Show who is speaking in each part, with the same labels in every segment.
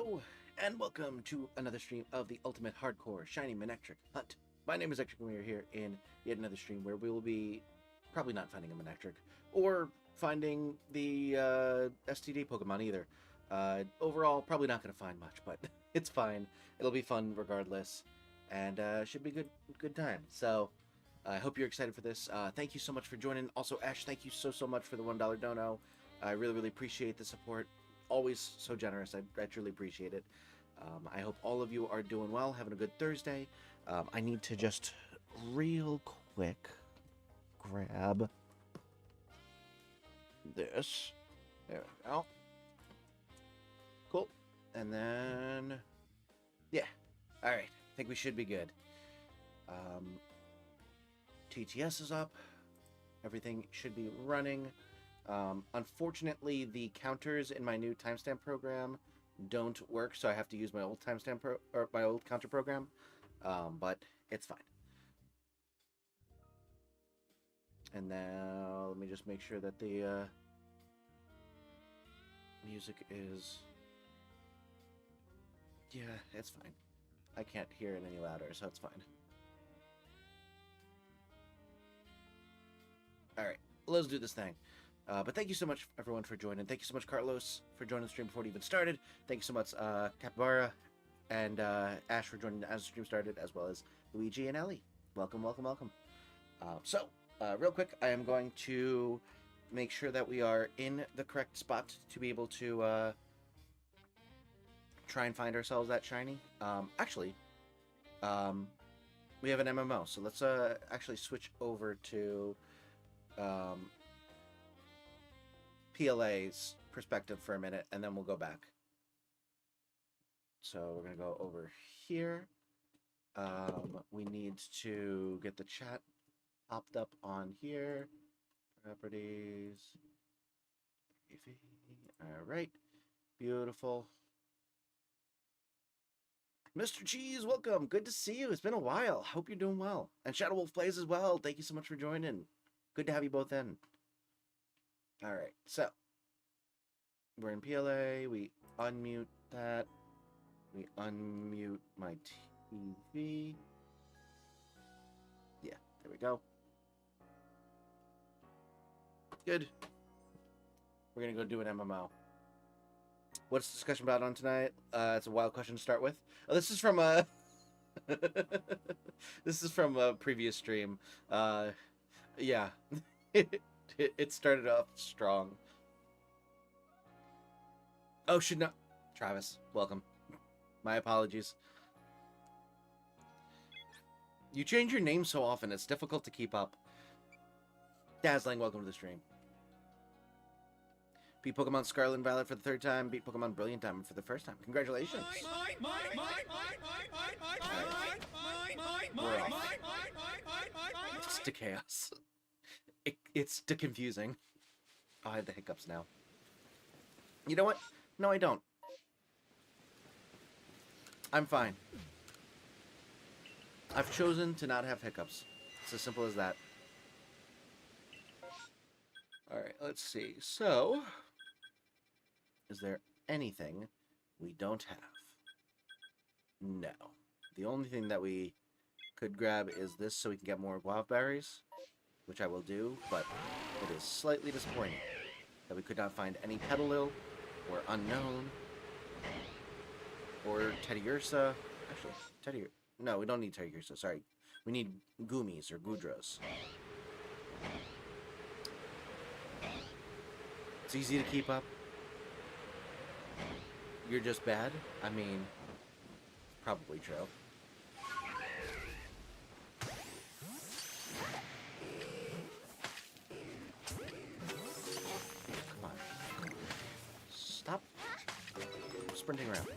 Speaker 1: Hello, and welcome to another stream of the ultimate hardcore shiny Manectric hunt. My name is Ectric, and we are here in yet another stream where we will be probably not finding a Manectric or finding the STD Pokemon either. Overall, probably not going to find much, but it's fine. It'll be fun regardless, and should be good time. So I hope you're excited for this. Thank you so much for joining. Also, Ash, thank you so much for the $1 dono. I really appreciate the support. Always so generous. I truly appreciate it. I hope all of you are doing well, having a good Thursday. I need to just real quick grab this. There we go. Cool. And then, yeah. All right. I think we should be good. TTS is up. Everything should be running. Unfortunately, the counters in my new timestamp program don't work, so I have to use my old timestamp or my old counter program. But it's fine. And now let me just make sure that the music is. Yeah, it's fine. I can't hear it any louder, so it's fine. All right, let's do this thing. But thank you so much, everyone, for joining. Thank you so much, Carlos, for joining the stream before it even started. Thank you so much, Capybara and Ash, for joining as the stream started, as well as Luigi and Ellie. Welcome. So, real quick, I am going to make sure that we are in the correct spot to be able to try and find ourselves that shiny. Actually, we have an MMO, so let's actually switch over to PLA's perspective for a minute, and then we'll go back. So we're going to go over here. We need to get the chat popped up on here. Properties. All right. Beautiful. Mr. Cheese, welcome. Good to see you. It's been a while. Hope you're doing well. And Shadow Wolf Plays as well. Thank you so much for joining. Good to have you both in. All right, so we're in PLA. We unmute that. We unmute my TV. Yeah, there we go. Good. We're gonna go do an MMO. What's the discussion about on tonight? It's a wild question to start with. Oh, this is from a this is from a previous stream. Yeah. It started off strong. Oh, should not. Travis, welcome. My apologies. You change your name so often, it's difficult to keep up. Dazzling, welcome to the stream. Beat Pokemon Scarlet and Violet for the third time. Beat Pokemon Brilliant Diamond for the first time. Congratulations. It's to chaos. It's too confusing. I have the hiccups now. You know what? No, I don't. I'm fine. I've chosen to not have hiccups. It's as simple as that. Alright, let's see. So, is there anything we don't have? No. The only thing that we could grab is this so we can get more guava berries, which I will do, but it is slightly disappointing that we could not find any Petalil or Unknown or Teddiursa. Actually, no, we don't need Teddiursa, sorry. We need Goomies or Goodras. It's easy to keep up. You're just bad? I mean, probably true. Stop sprinting around.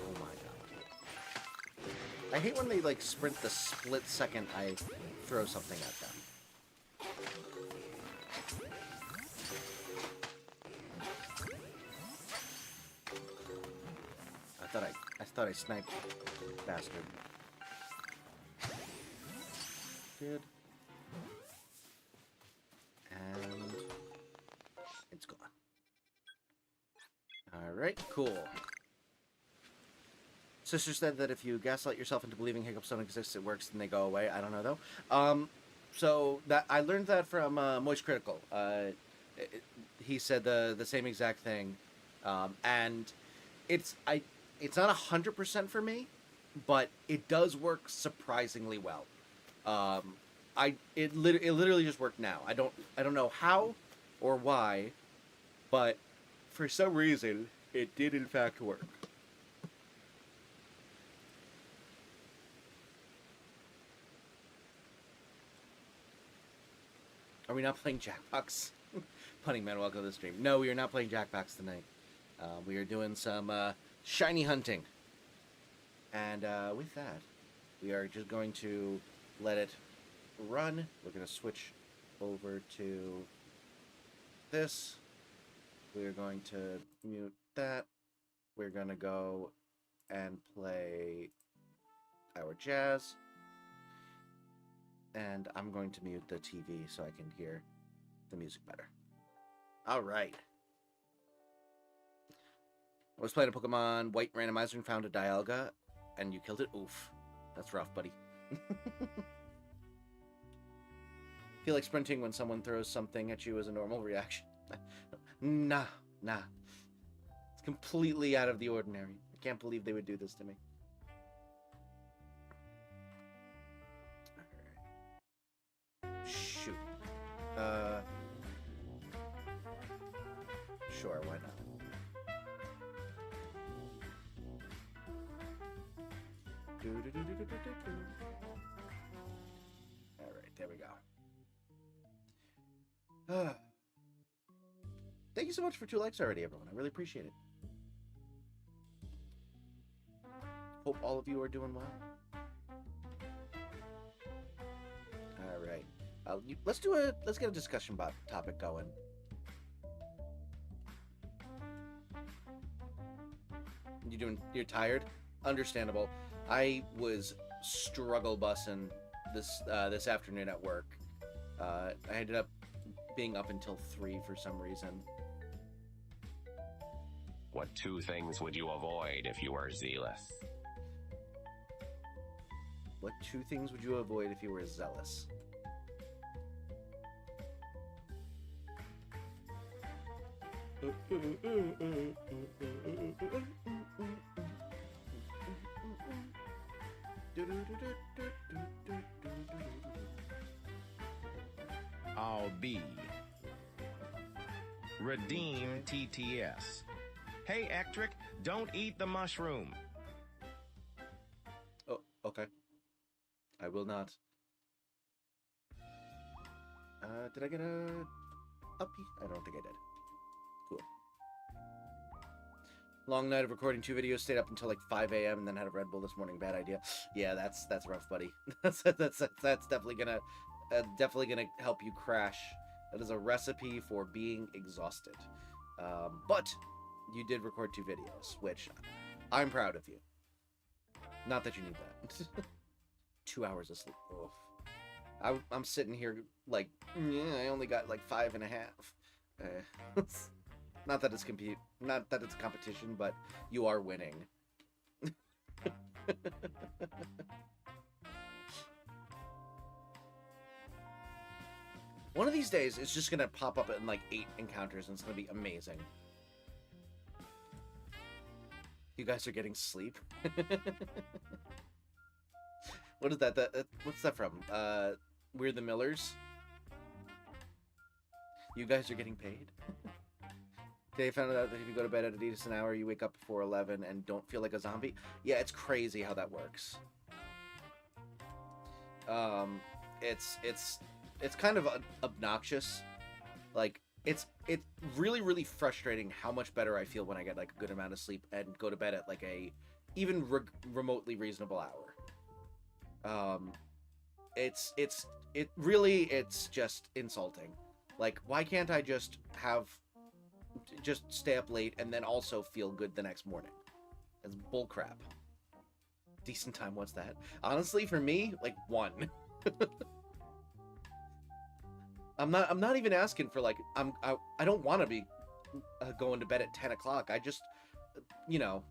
Speaker 1: Oh my god. I hate when they like sprint the split second I throw something at them. I thought I sniped, bastard. Good. Alright, cool. Sister said that if you gaslight yourself into believing hiccups don't exist, it works and they go away. I don't know, though. So that I learned that from Moist Critical. He said the same exact thing. And it's not 100% for me, but it does work surprisingly well. It literally just worked now. I don't know how or why, but for some reason it did in fact work. Are we not playing Jackbox? Punning Man, welcome to the stream. No, we are not playing Jackbox tonight. We are doing some shiny hunting. And with that, we are just going to let it run. We're going to switch over to this. We're going to mute that. We're going to go and play our jazz. And I'm going to mute the TV so I can hear the music better. All right. I was playing a Pokemon White Randomizer and found a Dialga, and you killed it? Oof. That's rough, buddy. Feel like sprinting when someone throws something at you as a normal reaction. Nah. It's completely out of the ordinary. I can't believe they would do this to me. Shoot. Sure, why not? Alright, there we go. Thank you so much for 2 likes already, everyone. I really appreciate it. Hope all of you are doing well. Alright. Let's get a discussion topic going. You're tired? Understandable. I was struggle bussing this afternoon at work. I ended up being up until 3 for some reason.
Speaker 2: What 2 things would you avoid if you were zealous?
Speaker 1: What 2 things would you avoid if you were zealous?
Speaker 3: I'll be. Redeem TTS. Hey, Ectric, don't eat the mushroom.
Speaker 1: Oh, okay. I will not. Did I get a uppy? I don't think I did. Cool. Long night of recording 2 videos, stayed up until like 5 a.m. and then had a Red Bull this morning. Bad idea. Yeah, that's rough, buddy. that's definitely gonna help you crash. That is a recipe for being exhausted. But you did record 2 videos, which I'm proud of you. Not that you need that. 2 hours of sleep. Oof. I'm sitting here like, yeah, I only got like 5.5. Not that it's a competition, but you are winning. One of these days, it's just gonna pop up in like 8 encounters, and it's gonna be amazing. You guys are getting sleep. What is that? What's that from? We're the Millers. You guys are getting paid. Today I found out that if you go to bed at a decent hour, you wake up before 11 and don't feel like a zombie. Yeah, it's crazy how that works. It's kind of obnoxious. Like, it's really frustrating how much better I feel when I get like a good amount of sleep and go to bed at like a even remotely reasonable hour. It's just insulting. Like, why can't I just stay up late and then also feel good the next morning? That's bullcrap. Decent time, what's that? Honestly, for me, like 1. I'm not even asking for like I don't want to be going to bed at 10 o'clock. I just, you know,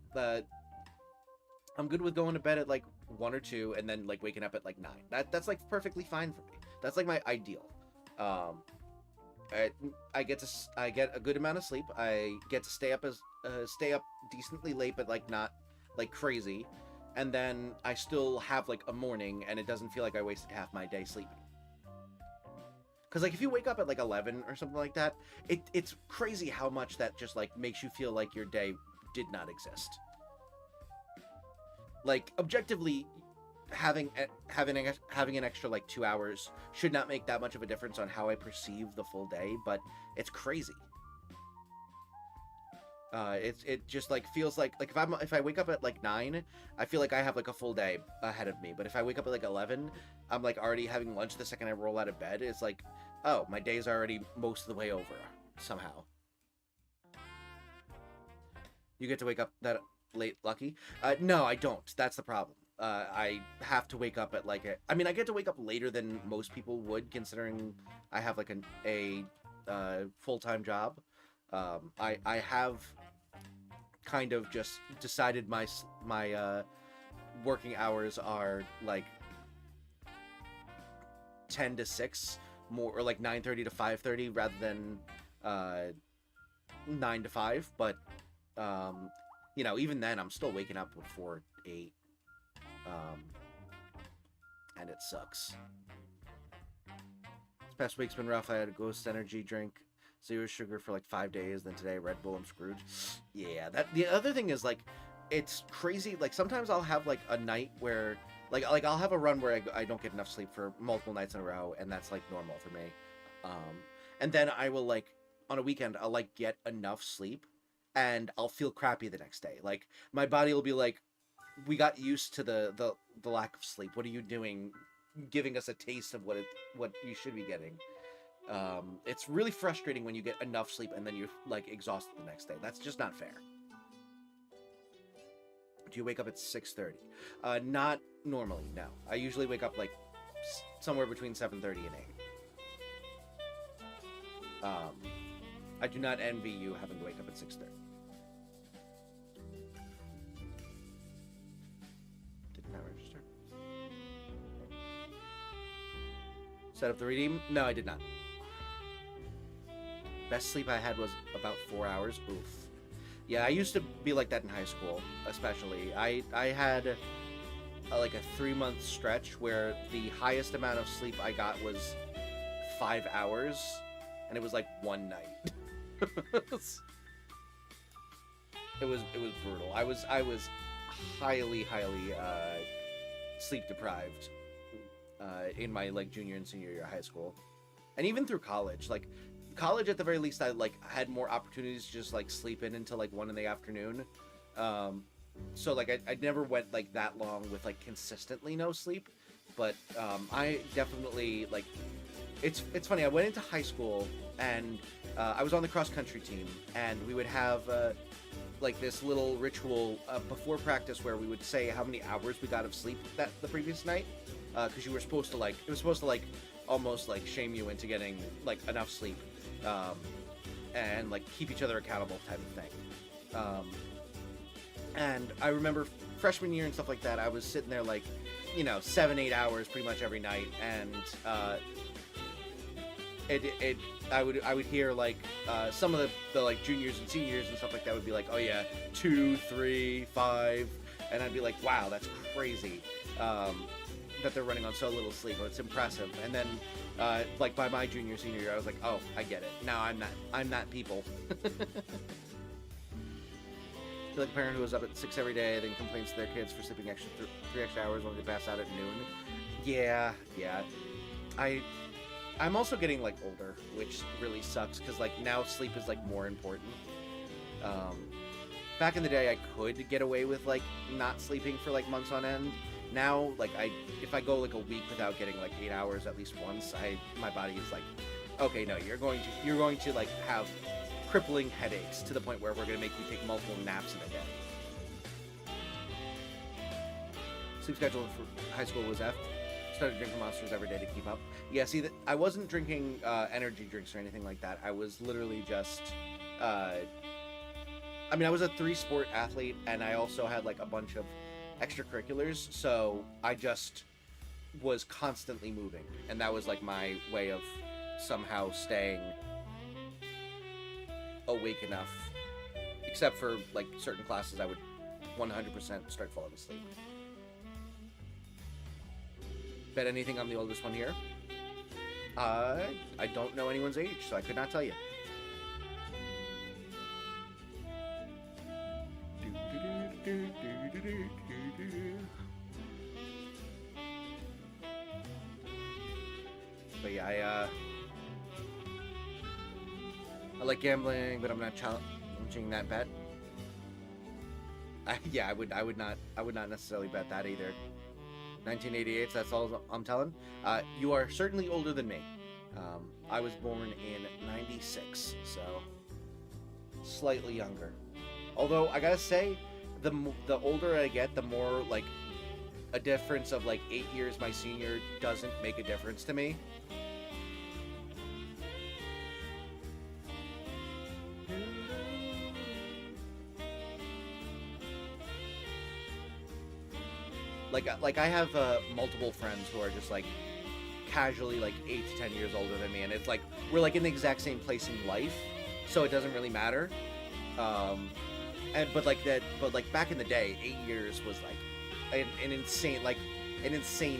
Speaker 1: I'm good with going to bed at like 1 or 2 and then like waking up at like 9. That's like perfectly fine for me. That's like my ideal. I get a good amount of sleep. I get to stay up decently late, but like not like crazy. And then I still have like a morning, and it doesn't feel like I wasted half my day sleeping. Because like if you wake up at like 11 or something like that, it's crazy how much that just like makes you feel like your day did not exist. Like objectively, having an extra like 2 hours should not make that much of a difference on how I perceive the full day, but it's crazy. It just like feels like if I wake up at like 9, I feel like I have like a full day ahead of me. But if I wake up at like 11, I'm like already having lunch the second I roll out of bed. It's like, oh, my day's already most of the way over somehow. You get to wake up that late, Lucky? No, I don't. That's the problem. I have to wake up at like I mean, I get to wake up later than most people would, considering I have like a full-time job. I have kind of just decided my working hours are like 10 to 6 more, or like 9:30 to 5:30 rather than 9 to 5. But you know, even then I'm still waking up before 8, and it sucks. This past week's been rough. I had a Ghost Energy drink, 0 sugar for like 5 days, then today Red Bull. I'm screwed. Yeah, the other thing is like, it's crazy. Like sometimes I'll have like a night where like I'll have a run where I don't get enough sleep for multiple nights in a row, and that's like normal for me. And then I will like on a weekend I'll like get enough sleep, and I'll feel crappy the next day. Like my body will be like, we got used to the lack of sleep. What are you doing, giving us a taste of what you should be getting? It's really frustrating when you get enough sleep and then you're like exhausted the next day. That's just not fair. Do you wake up at 6:30? Not normally, no. I usually wake up like somewhere between 7:30 and 8. I do not envy you having to wake up at 6:30. Did not register. Set up the redeem? No, I did not. Best sleep I had was about 4 hours. Oof. Yeah, I used to be like that in high school, especially. I had like a 3-month stretch where the highest amount of sleep I got was 5 hours, and it was like one night. It was brutal. I was highly sleep deprived in my like junior and senior year of high school, and even through college. Like college, at the very least, I like had more opportunities to just like sleep in until like 1 in the afternoon. So like I never went like that long with like consistently no sleep, but I definitely like it's funny. I went into high school and I was on the cross country team, and we would have like this little ritual before practice where we would say how many hours we got of sleep the previous night, because you were supposed to like, it was supposed to like almost like shame you into getting like enough sleep, and like keep each other accountable type of thing. And I remember freshman year and stuff like that, I was sitting there like, you know, 7-8 hours pretty much every night, and I would hear like some of the like juniors and seniors and stuff like that would be like, oh yeah, 2, 3, 5, and I'd be like, wow, that's crazy that they're running on so little sleep. It's impressive. And then like by my junior senior year, I was like, oh, I get it. Now I'm not people. I feel like a parent who was up at 6 every day then complains to their kids for sleeping 3 extra hours when they pass out at noon. Yeah. I'm also getting like older, which really sucks, because like now sleep is like more important. Back in the day, I could get away with like not sleeping for like months on end. Now, like if I go like a week without getting like 8 hours at least once, my body is like, okay, no, you're going to like have crippling headaches to the point where we're going to make you take multiple naps in a day. Sleep schedule for high school was F. Started drinking Monsters every day to keep up. Yeah, see, I wasn't drinking energy drinks or anything like that. I was literally just I mean, I was a 3-sport athlete, and I also had like a bunch of extracurriculars, so I just was constantly moving, and that was like my way of somehow staying awake enough, except for like certain classes I would 100% start falling asleep. Bet anything I'm the oldest one here? I don't know anyone's age, so I could not tell you. But yeah, I like gambling, but I'm not challenging that bet. Yeah, I would not necessarily bet that either. 1988, that's all I'm telling. You are certainly older than me. I was born in 96, so slightly younger. Although I gotta say, the older I get, the more like a difference of like 8 years my senior doesn't make a difference to me. Like I have multiple friends who are just like casually like 8 to 10 years older than me, and it's like we're like in the exact same place in life, so it doesn't really matter. But back in the day, 8 years was like an insane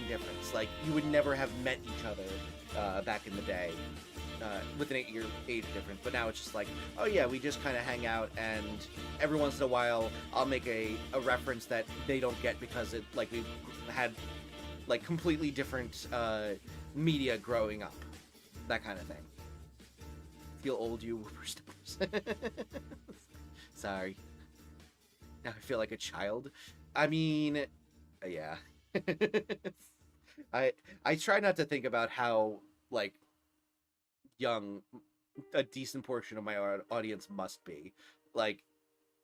Speaker 1: difference. Like you would never have met each other back in the day with an 8-year age difference. But now it's just like, oh yeah, we just kind of hang out, and every once in a while I'll make a reference that they don't get because it like we've had like completely different media growing up, that kind of thing. Feel old, you whippersnappers. Sorry. Now I feel like a child. I mean, yeah. I try not to think about how like young a decent portion of my audience must be. Like,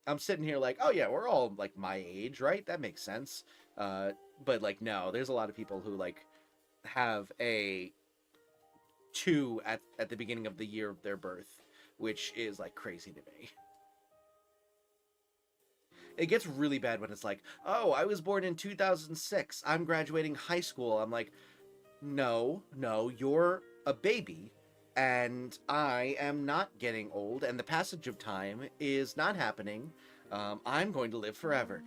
Speaker 1: I'm sitting here like, oh yeah, we're all like my age, right? That makes sense. But like, no, there's a lot of people who like have a 2 at the beginning of the year of their birth, which is like crazy to me. It gets really bad when it's like, oh, I was born in 2006. I'm graduating high school. I'm like, no, you're a baby, and I am not getting old, and the passage of time is not happening. I'm going to live forever.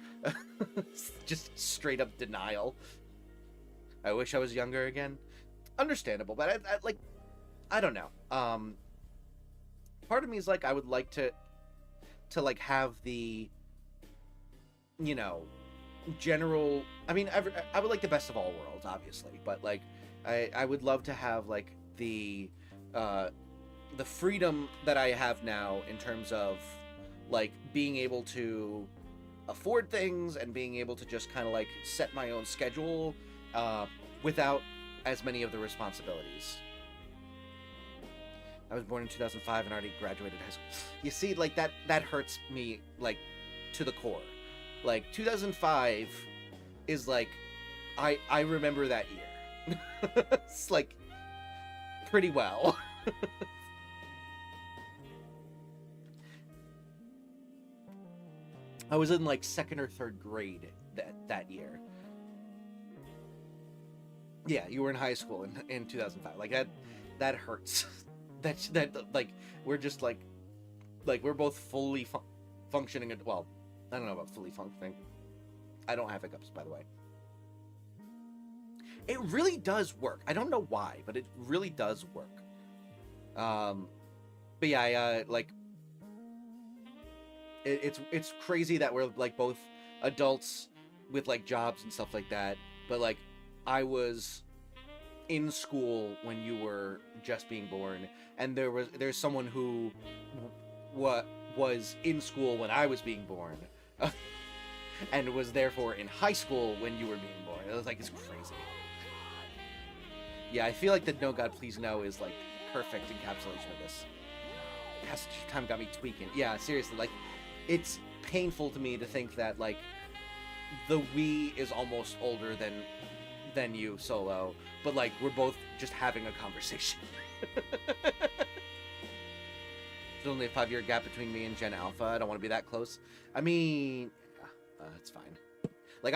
Speaker 1: Just straight up denial. I wish I was younger again. Understandable, but I don't know. Part of me is like, I would like to like have the, you know, general. I mean, I would like the best of all worlds, obviously, but like, I would love to have like the freedom that I have now in terms of like being able to afford things and being able to just kind of like set my own schedule without as many of the responsibilities. I was born in 2005 and already graduated high school. You see, like that hurts me like to the core. Like 2005 is like I remember that year. It's like pretty well. I was in like 2nd or 3rd grade that year. Yeah, you were in high school in 2005. Like that hurts. that like we're just like we're both fully functioning. Well, I don't know about fully functioning. I don't have hiccups, by the way. It really does work. I don't know why, but it really does work. But yeah, like it's crazy that we're like both adults with like jobs and stuff like that. But like, I was in school when you were just being born, and there's someone who was in school when I was being born, and was therefore in high school when you were being born. It was like, it's crazy. Yeah, I feel like the No God Please No is like perfect encapsulation of this. Passage of time got me tweaking. Yeah, seriously, like, it's painful to me to think that like the Wii is almost older than you, Solo, but like we're both just having a conversation. There's only a 5-year gap between me and Gen Alpha. I don't want to be that close. I mean, it's fine. Like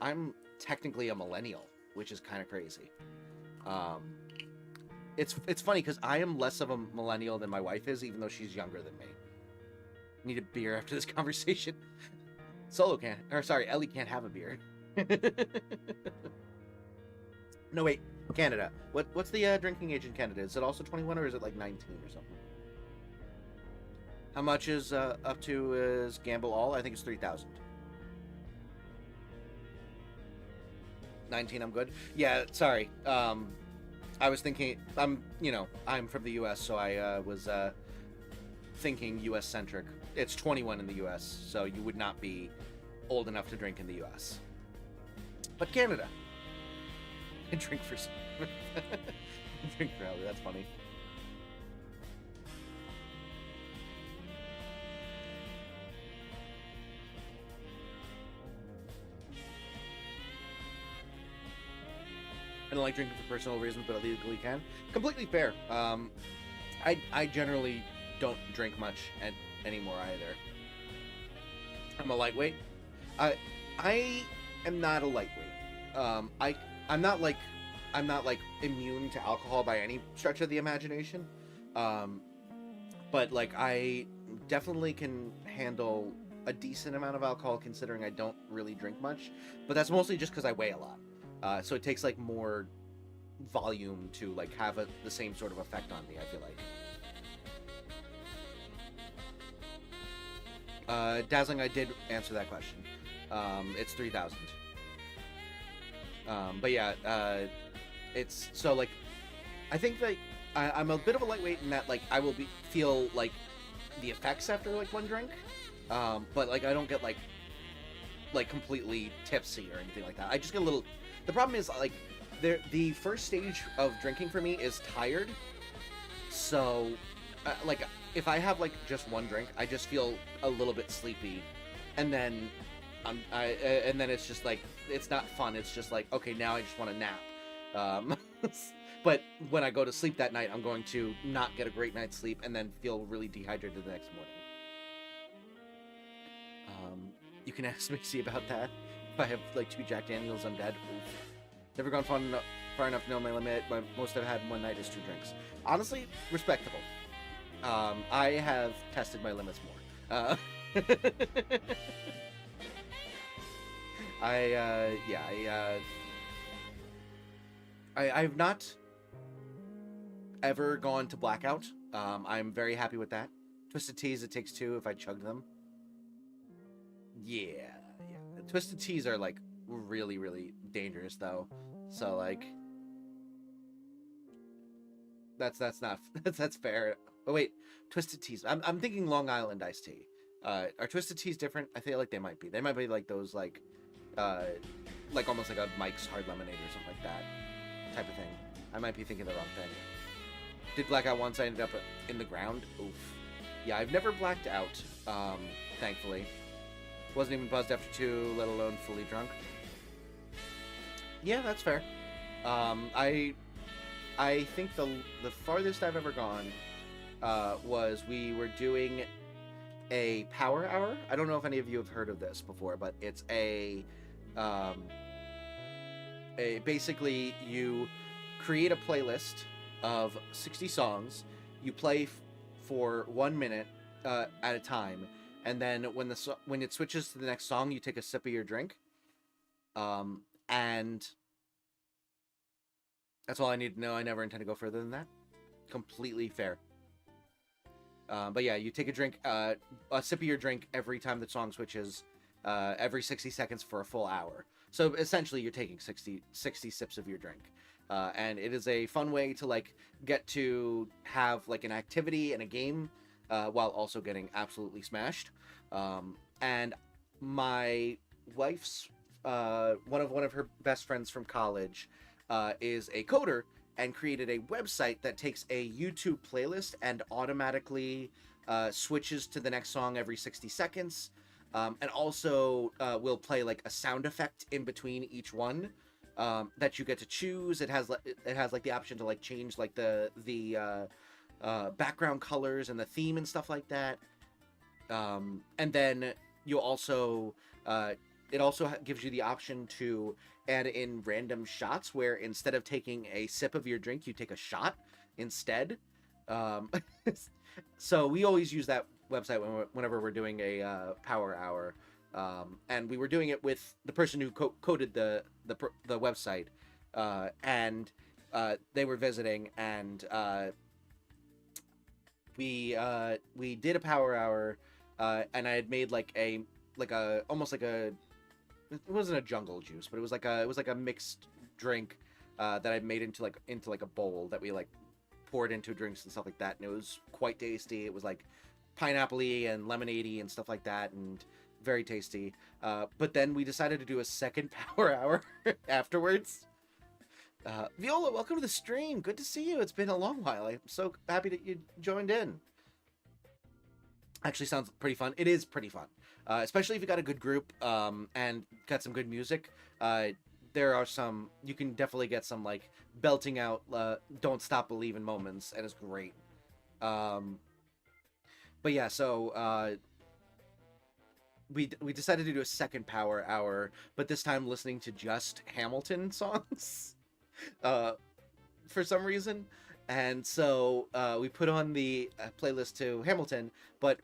Speaker 1: I'm technically a millennial, which is kind of crazy. It's funny because I am less of a millennial than my wife is, even though she's younger than me. Need a beer after this conversation. Ellie can't have a beer. No, wait, Canada. What's the drinking age in Canada? Is it also 21 or is it like 19 or something? How much is up to is gamble all? I think it's 3,000. 19, I'm good. Yeah, sorry. I was thinking, I'm from the U.S., so I was thinking U.S. centric. It's 21 in the U.S., so you would not be old enough to drink in the U.S. But Canada. Drink for drink for Ellie. That's funny. I don't like drinking for personal reasons, but illegally can. Completely fair. I generally don't drink much anymore either. I'm a lightweight. I am not a lightweight. I'm not like immune to alcohol by any stretch of the imagination. But like I definitely can handle a decent amount of alcohol considering I don't really drink much. But that's mostly just because I weigh a lot. So it takes like more volume to like have the same sort of effect on me, I feel like. Dazzling, I did answer that question. It's 3,000. But yeah, it's so like I think that I'm a bit of a lightweight in that like I will feel like the effects after like one drink, but like I don't get like completely tipsy or anything like that. I just get a little. The problem is like the first stage of drinking for me is tired, so like if I have like just one drink, I just feel a little bit sleepy, and then and then it's just like it's not fun. It's just like, okay, now I just want to nap. But when I go to sleep that night, I'm going to not get a great night's sleep and then feel really dehydrated the next morning. You can ask Mixie about that. If I have like 2 Jack Daniels, I'm dead. Oof. Never gone far enough to know my limit. But most I've had in one night is 2 drinks. Honestly, respectable. I have tested my limits more. I've not ever gone to blackout. I'm very happy with that. Twisted Teas, it takes 2 if I chug them. Yeah. Twisted Teas are like really, really dangerous though. So like, that's not that's fair. Oh wait, Twisted Teas. I'm thinking Long Island iced tea. Are Twisted Teas different? I feel like they might be. They might be like those like almost like a Mike's Hard Lemonade or something like that type of thing. I might be thinking the wrong thing. Did black out once. I ended up in the ground. Oof. Yeah, I've never blacked out. Thankfully, wasn't even buzzed after 2, let alone fully drunk. Yeah, that's fair. I think the farthest I've ever gone was we were doing a power hour. I don't know if any of you have heard of this before, but it's a basically you create a playlist of 60 songs. You play for 1 minute at a time, and then when it switches to the next song, you take a sip of your drink. And that's all I need to know. I never intend to go further than that. Completely fair. But yeah, you take a drink, a sip of your drink every time the song switches, every 60 seconds for a full hour. So essentially, you're taking 60 sips of your drink. And it is a fun way to like get to have like an activity and a game while also getting absolutely smashed. And my wife's one of her best friends from college is a coder and created a website that takes a YouTube playlist and automatically switches to the next song every 60 seconds. And also will play like a sound effect in between each one that you get to choose. It has like the option to like change like the background colors and the theme and stuff like that. And then you also it also gives you the option to add in random shots where instead of taking a sip of your drink, you take a shot instead. So we always use that website whenever we're doing a power hour, and we were doing it with the person who coded the website, and they were visiting, and we did a power hour, and I had made almost like a, it wasn't a jungle juice, but it was like a mixed drink that I made into a bowl that we like poured into drinks and stuff like that, and it was quite tasty. It was like pineapple-y and lemonade-y and stuff like that, and very tasty. But then we decided to do a second power hour afterwards. Viola, welcome to the stream. Good to see you. It's been a long while. I'm so happy that you joined in. Actually sounds pretty fun. It is pretty fun. Especially if you got a good group and got some good music. There are some, you can definitely get some like belting out Don't Stop Believin' moments, and it's great. But yeah, so we decided to do a second power hour, but this time listening to just Hamilton songs for some reason. And so we put on the playlist to Hamilton, but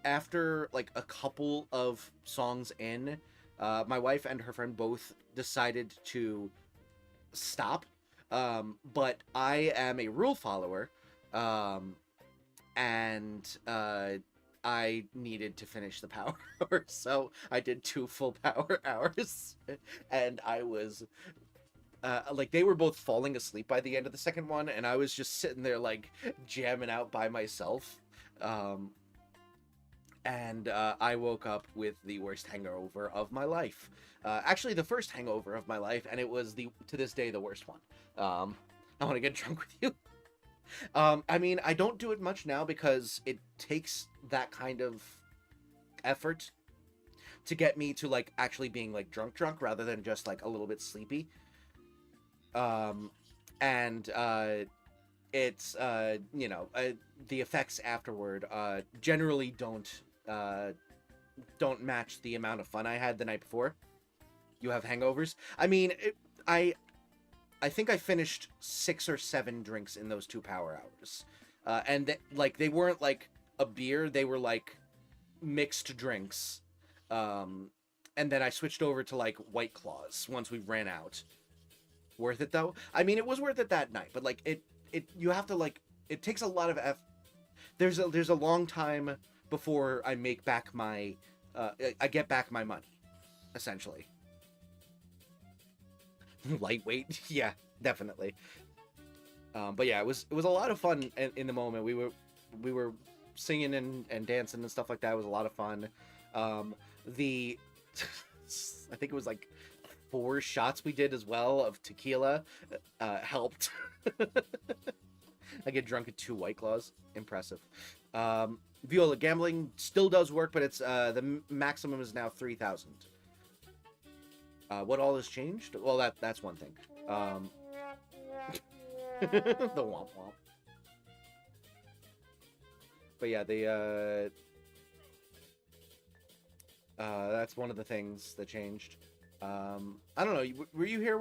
Speaker 1: after like a couple of songs in, my wife and her friend both decided to stop. But I am a rule follower, and I needed to finish the power hour, so I did 2 full power hours, and I was like, they were both falling asleep by the end of the second one, and I was just sitting there like jamming out by myself. And I woke up with the worst hangover of my life. Actually, the first hangover of my life, and it was to this day the worst one. I want to get drunk with you. I mean, I don't do it much now because it takes that kind of effort to get me to like actually being like drunk rather than just like a little bit sleepy. And it's you know, the effects afterward generally don't match the amount of fun I had the night before. You have hangovers. I mean, I think I finished 6 or 7 drinks in those 2 power hours, and like they weren't like a beer; they were like mixed drinks. And then I switched over to like White Claws once we ran out. Worth it though. I mean, it was worth it that night, but like it you have to like, it takes a lot of there's a long time before I make back my I get back my money, essentially. Lightweight. Yeah, definitely. But yeah, it was a lot of fun in the moment. We were singing and dancing and stuff like that. It was a lot of fun. I think it was like 4 shots we did as well of tequila helped. I get drunk at 2 White Claws. Impressive. Viola, gambling still does work, but it's the maximum is now 3,000. What all has changed? Well, that's one thing. The womp womp. But yeah, that's one of the things that changed. I don't know. Were you here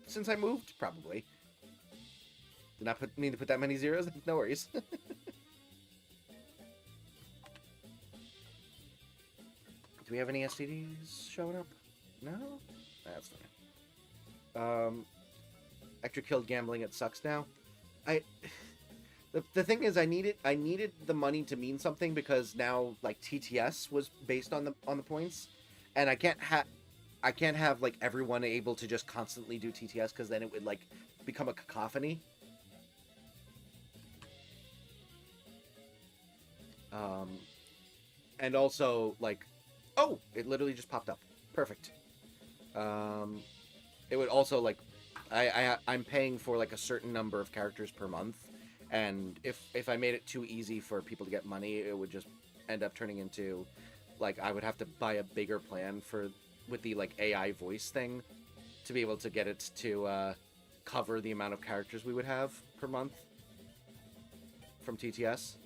Speaker 1: since I moved? Probably. Did not mean to put that many zeros. No worries. Do we have any STDs showing up? No? That's fine. Ectric killed gambling. It sucks now. The thing is, I needed the money to mean something, because now like TTS was based on the points, and I can't have like everyone able to just constantly do TTS, because then it would like become a cacophony. And also like, oh, it literally just popped up. Perfect. It would also like, I'm paying for like a certain number of characters per month, and if I made it too easy for people to get money, it would just end up turning into like, I would have to buy a bigger plan with the like AI voice thing to be able to get it to cover the amount of characters we would have per month from TTS.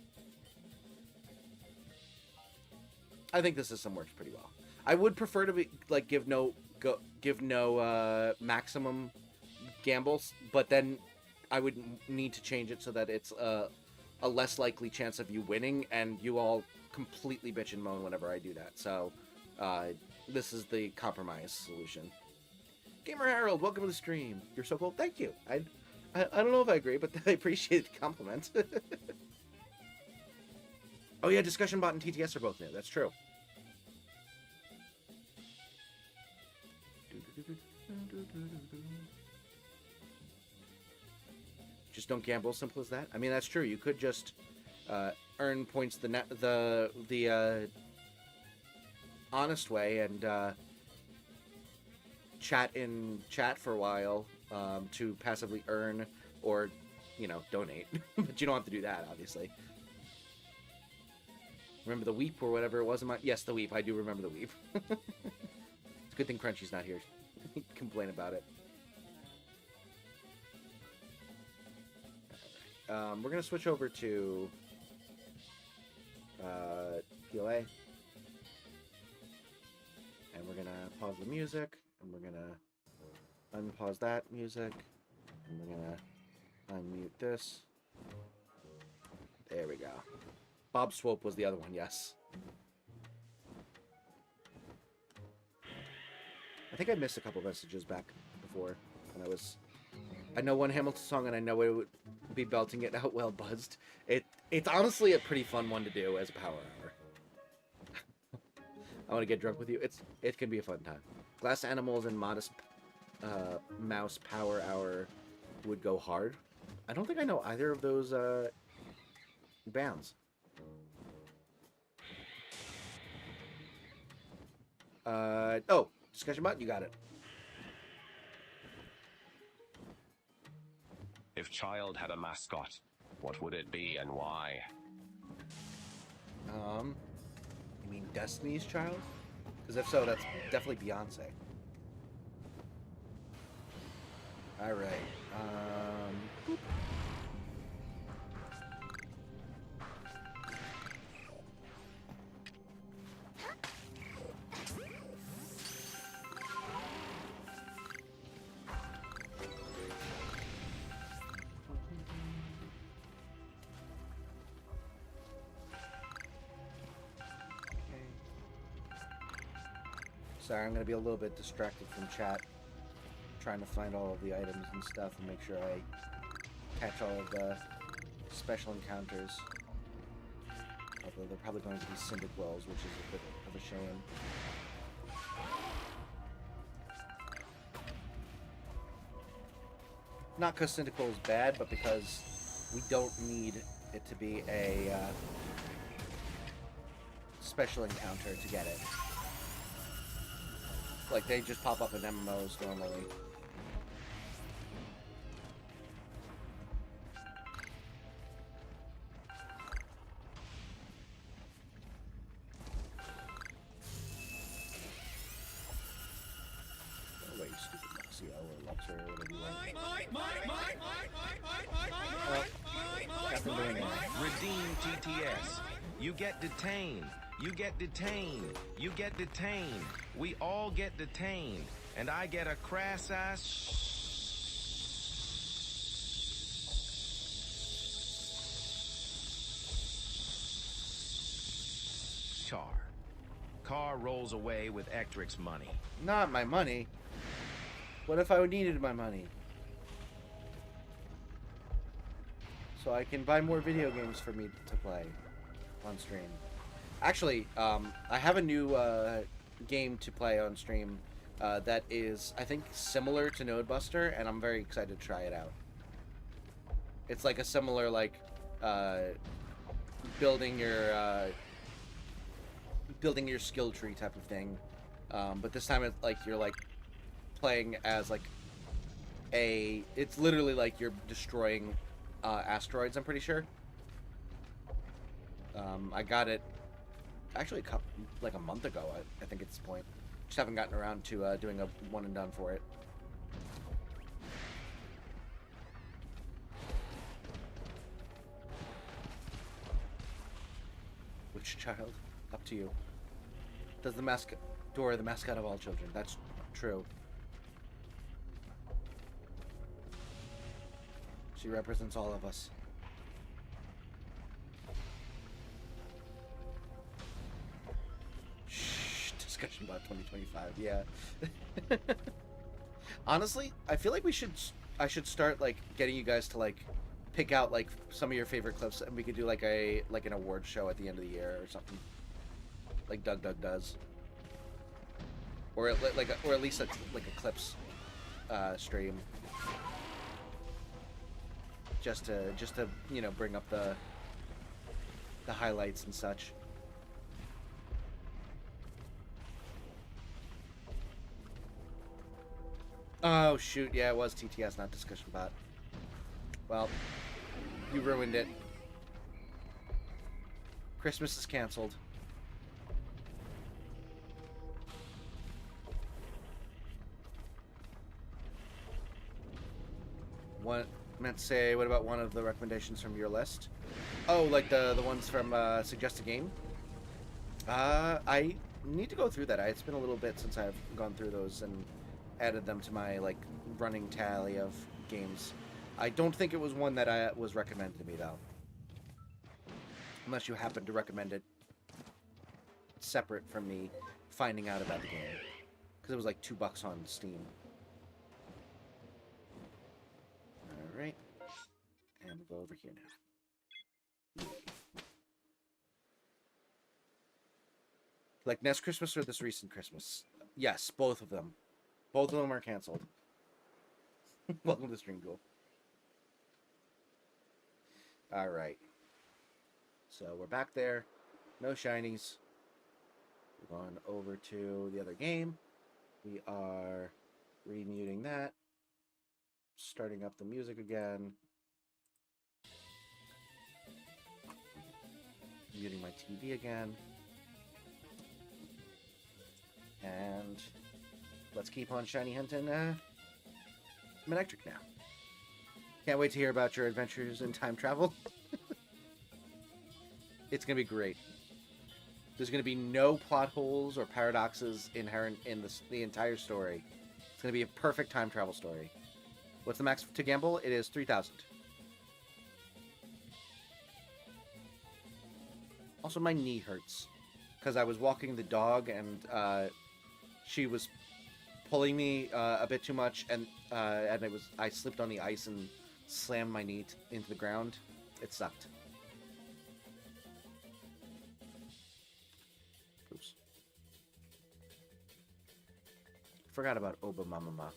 Speaker 1: I think this system works pretty well. I would prefer to be like give no maximum gambles, but then I would need to change it so that it's a less likely chance of you winning, and you all completely bitch and moan whenever I do that. So this is the compromise solution. Gamer Harold, welcome to the stream. You're so cool. Thank you. I don't know if I agree, but I appreciate the compliment. Oh yeah, Discussion Bot and TTS are both new. That's true. Just don't gamble. Simple as that. I mean, that's true. You could just earn points the honest way and chat for a while to passively earn or, you know, donate. But you don't have to do that, obviously. Remember the Weep or whatever it was? Yes, the Weep. I do remember the Weep. It's a good thing Crunchy's not here. Complain about it. We're going to switch over to PLA. And we're going to pause the music. And we're going to unpause that music. And we're going to unmute this. There we go. Bob Swope was the other one, yes. I think I missed a couple messages back before when I know one Hamilton song and I know it would be belting it out well buzzed. It's honestly a pretty fun one to do as a power hour. I want to get drunk with you. It can be a fun time. Glass Animals and Modest Mouse Power Hour would go hard. I don't think I know either of those bands. Oh, Discussion Bot, you got it.
Speaker 2: If Child had a mascot, what would it be and why?
Speaker 1: You mean Destiny's Child? Because if so, that's definitely Beyonce. Alright, boop. Sorry, I'm going to be a little bit distracted from chat, trying to find all of the items and stuff and make sure I catch all of the special encounters. Although they're probably going to be Cyndaquils, which is a bit of a shame. Not because Cyndaquil is bad, but because we don't need it to be a special encounter to get it. Like, they just pop up in MMOs normally. Oh, wait, you stupid Moxie or Luxor or whatever you want.
Speaker 3: Redeem TTS. You get detained. You get detained. You get detained. We all get detained. And I get a crass ass char. Car rolls away with Ectric's money.
Speaker 1: Not my money. What if I needed my money? So I can buy more video games for me to play on stream. Actually, I have a new game to play on stream that is, I think, similar to Nodebuster, and I'm very excited to try it out. It's like a similar, like, building your skill tree type of thing, but this time it's like you're like playing as like it's literally like you're destroying asteroids. I'm pretty sure. I got it. Actually, like a month ago, I think at this point. Just haven't gotten around to doing a one and done for it. Which child? Up to you. Does the mascot... Dora, the mascot of all children. That's true. She represents all of us. Shh, discussion about 2025, yeah. Honestly, I feel like I should start, like, getting you guys to, like, pick out, like, some of your favorite clips, and we could do, like, an award show at the end of the year or something. Like Doug does. Or, or at least, like a clips stream. Just to, you know, bring up the highlights and such. Oh shoot, yeah, it was TTS, not discussion bot. Well, you ruined it. Christmas is canceled. What meant to say, what about one of the recommendations from your list? Oh, like the ones from Suggest a Game? I need to go through that. It's been a little bit since I've gone through those and added them to my, like, running tally of games. I don't think it was one that was recommended to me, though. Unless you happen to recommend it separate from me finding out about the game. Because it was like $2 on Steam. Alright. And we'll go over here now. Like next Christmas or this recent Christmas? Yes, both of them. Both of them are canceled. Welcome to the stream, Ghoul. Alright. So we're back there. No shinies. We're going over to the other game. We are remuting that. Starting up the music again. Muting my TV again. And let's keep on shiny hunting Manectric now. Can't wait to hear about your adventures in time travel. It's going to be great. There's going to be no plot holes or paradoxes inherent in the entire story. It's going to be a perfect time travel story. What's the max to gamble? It is 3,000. Also, my knee hurts. Because I was walking the dog and she was pulling me a bit too much. And I slipped on the ice and slammed my knee into the ground. It sucked. Oops. Forgot about Obamamama.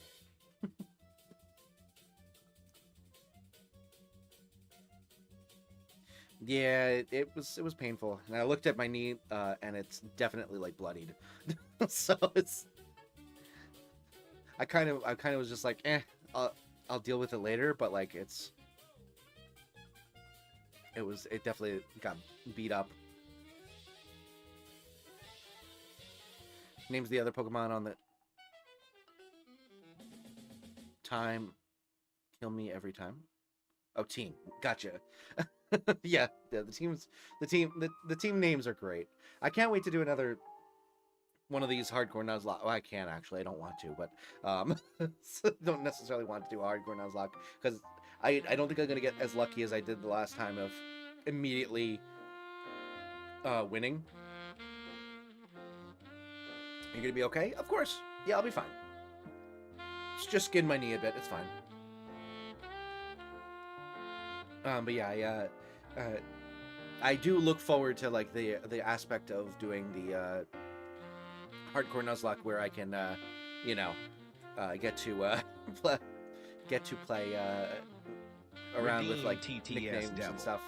Speaker 1: Yeah, it was painful, and I looked at my knee, and it's definitely like bloodied. So it's, I kind of was just like, I'll deal with it later, but like it definitely got beat up. Name's the other Pokemon on the time. Kill me every time. Oh, team. Gotcha. Yeah, the team names are great. I can't wait to do another one of these hardcore nuzlocke. Well, I can actually. I don't want to, but don't necessarily want to do a hardcore nuzlocke because I don't think I'm gonna get as lucky as I did the last time of immediately winning. You're gonna be okay? Of course. Yeah, I'll be fine. Just skin my knee a bit. It's fine. But yeah, I do look forward to like the aspect of doing the hardcore nuzlocke where I can, you know, get to play around
Speaker 3: Redeem
Speaker 1: with like
Speaker 3: TTS
Speaker 1: nicknames
Speaker 3: Devil.
Speaker 1: and stuff.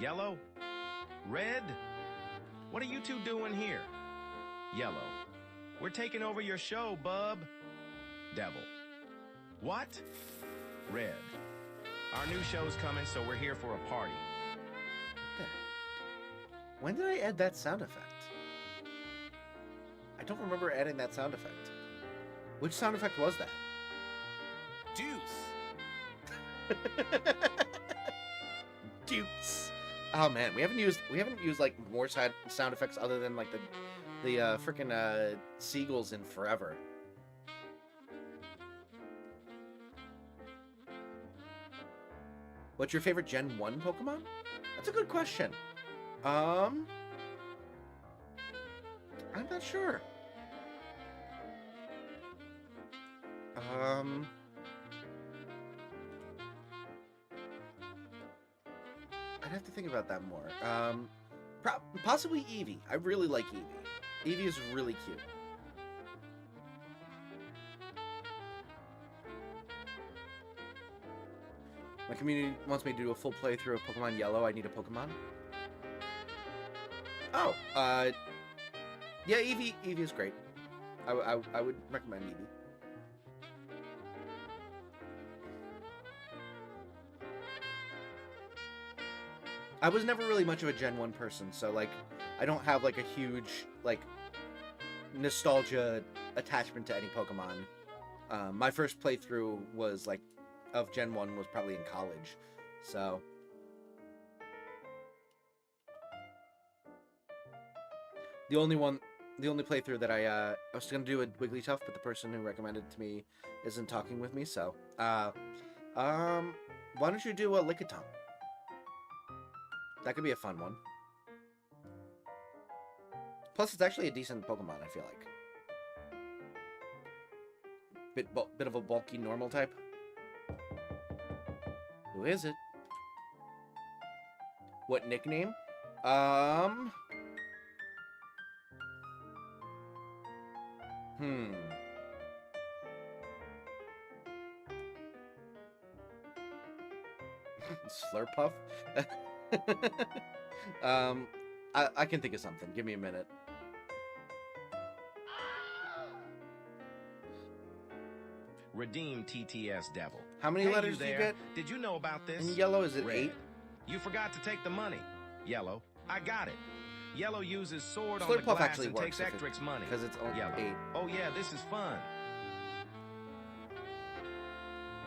Speaker 3: Yellow? Red? What are you two doing here? Yellow. We're taking over your show, bub. Devil. What? Red. Our new show's coming, so we're here for a party.
Speaker 1: When did I add that sound effect? I don't remember adding that sound effect. Which sound effect was that?
Speaker 3: Deuce.
Speaker 1: Dukes. Oh man, we haven't used like more sound effects other than like the freaking seagulls in forever. What's your favorite Gen 1 Pokemon? That's a good question. I'm not sure. I'd have to think about that more. Possibly Eevee. I really like Eevee. Eevee is really cute. My community wants me to do a full playthrough of Pokemon Yellow. I need a Pokemon. Oh, yeah, Eevee is great. I would recommend Eevee. I was never really much of a Gen 1 person, so, like, I don't have, like, a huge, like, nostalgia attachment to any Pokemon. My first playthrough was, like, of Gen 1 was probably in college, so... The only playthrough that I was gonna do a Wigglytuff, but the person who recommended it to me isn't talking with me, so... why don't you do a Lickitung? That could be a fun one. Plus, it's actually a decent Pokemon, I feel like. Bit of a bulky normal type. Who is it? What nickname? Slurpuff? I can think of something. Give me a minute.
Speaker 3: Redeem TTS Devil.
Speaker 1: How many letters do you get?
Speaker 3: Did you know about this?
Speaker 1: In Yellow, is it
Speaker 3: Red.
Speaker 1: 8?
Speaker 3: You forgot to take the money. Yellow, I got it. Yellow uses sword on
Speaker 1: Slurpuff
Speaker 3: the glass
Speaker 1: actually
Speaker 3: and
Speaker 1: works
Speaker 3: takes Ectric's money.
Speaker 1: Because it's only
Speaker 3: Yellow.
Speaker 1: 8.
Speaker 3: Oh yeah, this is fun.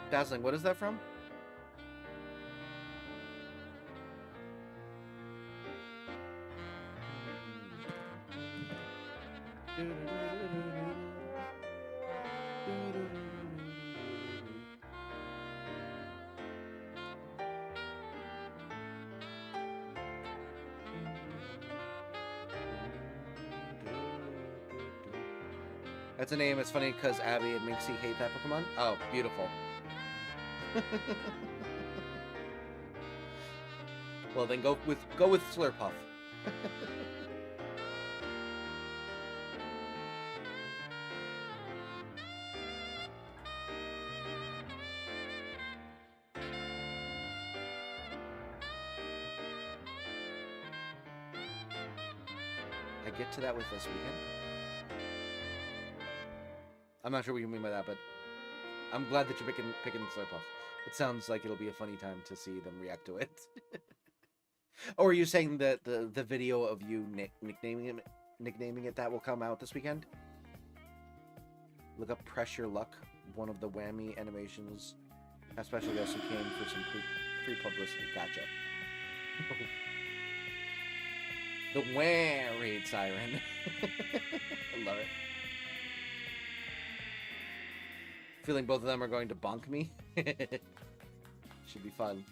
Speaker 1: Dazzling, what is that from? That's a name. It's funny because Abby and Minxie hate that Pokemon. Oh, beautiful. Well, then go with Slurpuff. I get to that with this weekend. I'm not sure what you mean by that, but I'm glad that you're picking Slurpuff. It sounds like it'll be a funny time to see them react to it. Or are you saying that the video of you nicknaming it that will come out this weekend? Look up Pressure Luck, one of the Whammy animations. A special guest who came for some free publicity. Gotcha. The Wah raid siren. I love it. Feeling both of them are going to bonk me. Should be fun.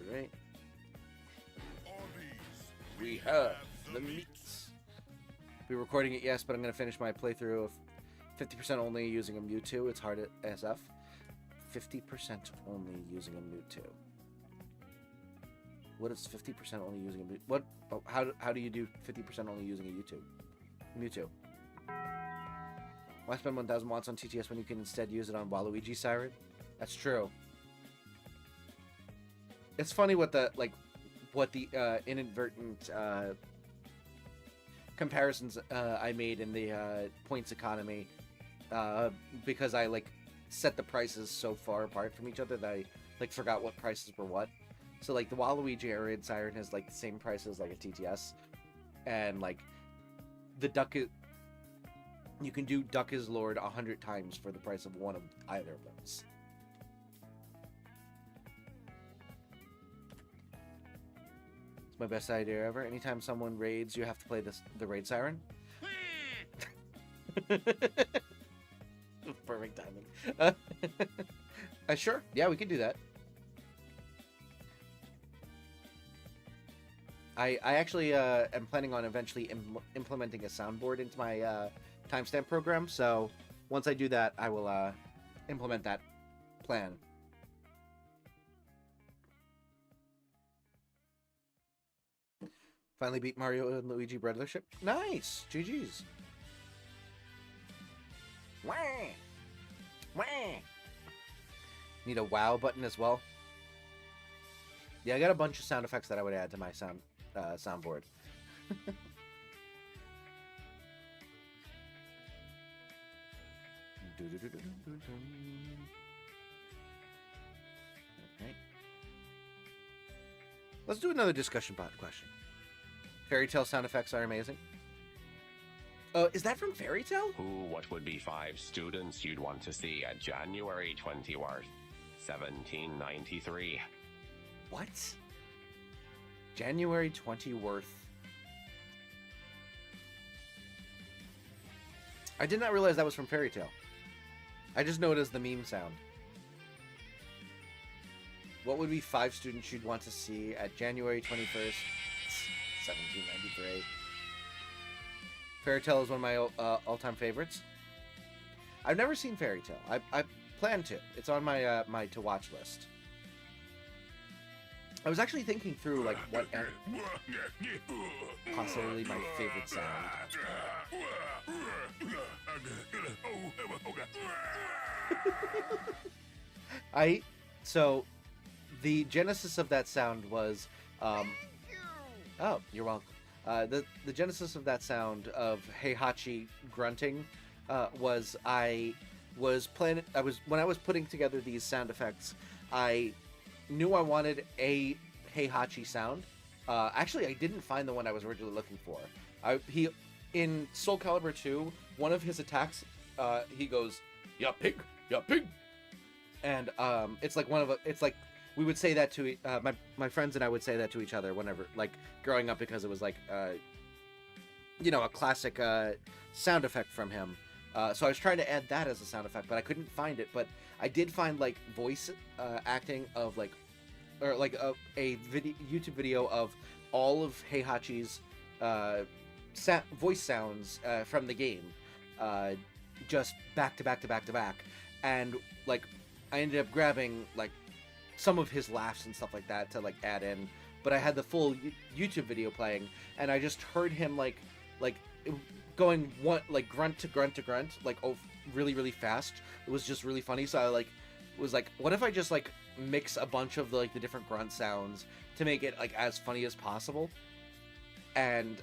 Speaker 1: Alright. We have the meats. Be recording it, yes, but I'm going to finish my playthrough of 50% only using a Mewtwo. It's hard at SF. 50% only using a Mewtwo. What is 50% only using a Mewtwo? What? Oh, how do you do 50% only using a Mewtwo? Why spend 1,000 watts on TTS when you can instead use it on Waluigi Siren? That's true. It's funny what the inadvertent comparisons I made in the points economy because I set the prices so far apart from each other that I forgot what prices were what. So the Waluigi Arid Siren has the same price as a TTS, and the duck is, you can do Duck is Lord 100 times for the price of one of either of those. It's my best idea ever. Anytime someone raids, you have to play the raid siren. Perfect timing. Sure. Yeah, we can do that. I actually am planning on eventually implementing a soundboard into my timestamp program. So once I do that, I will implement that plan. Finally beat Mario and Luigi Brothership. Nice! GG's. Wah! Wah! Need a wow button as well. Yeah, I got a bunch of sound effects that I would add to my soundboard. Okay. Let's do another discussion bot question. Fairy Tale sound effects are amazing. Is that from Fairy Tale?
Speaker 2: What would be 5 students you'd want to see at January 20th, 1793?
Speaker 1: What? January 20th. I did not realize that was from Fairy Tale. I just know it as the meme sound. What would be 5 students you'd want to see at January 21st, 1793? Fairy Tale is one of my all-time favorites. I've never seen Fairy Tale. I plan to. It's on my my to-watch list. I was actually thinking through, like, what possibly my favorite sound. So, the genesis of that sound was, oh, you're welcome. The genesis of that sound of Heihachi grunting was when I was putting together these sound effects, I knew I wanted a Heihachi sound. Actually, I didn't find the one I was originally looking for. In Soul Calibur 2, one of his attacks, he goes, "Ya pig, ya pig," and it's like we would say that to my friends and I would say that to each other whenever, like, growing up, because it was like a classic sound effect from him. So I was trying to add that as a sound effect, but I couldn't find it. But I did find, like, voice acting of, like, or like a YouTube video of all of Heihachi's voice sounds from the game, just back to back to back to back, and, like, I ended up grabbing, like, some of his laughs and stuff like that to, like, add in. But I had the full YouTube video playing, and I just heard him like going like grunt to grunt to grunt, like, really really fast. It was just really funny. So I was like, what if I just, like, mix a bunch of the different grunt sounds to make it, like, as funny as possible? And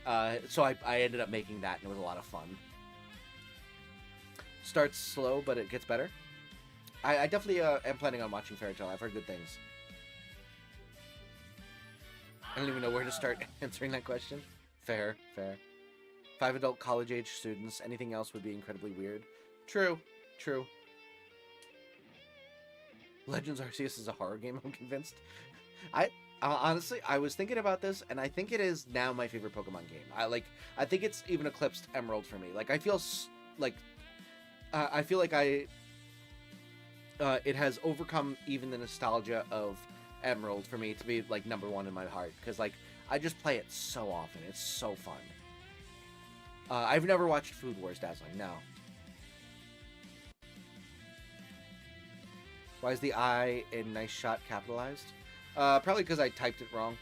Speaker 1: so I ended up making that, and it was a lot of fun. Starts slow, but it gets better. I definitely am planning on watching Fairy Tale. I've heard good things. I don't even know where to start answering that question. Fair. 5 adult college-age students. Anything else would be incredibly weird. True. Legends Arceus is a horror game, I'm convinced. Honestly, I was thinking about this, and I think it is now my favorite Pokemon game. I think it's even eclipsed Emerald for me. Like, I feel like it has overcome even the nostalgia of Emerald for me to be, like, #1 in my heart, because, like, I just play it so often. It's so fun. I've never watched Food Wars, Dazzling. No. Why is the I in Nice Shot capitalized? Probably because I typed it wrong.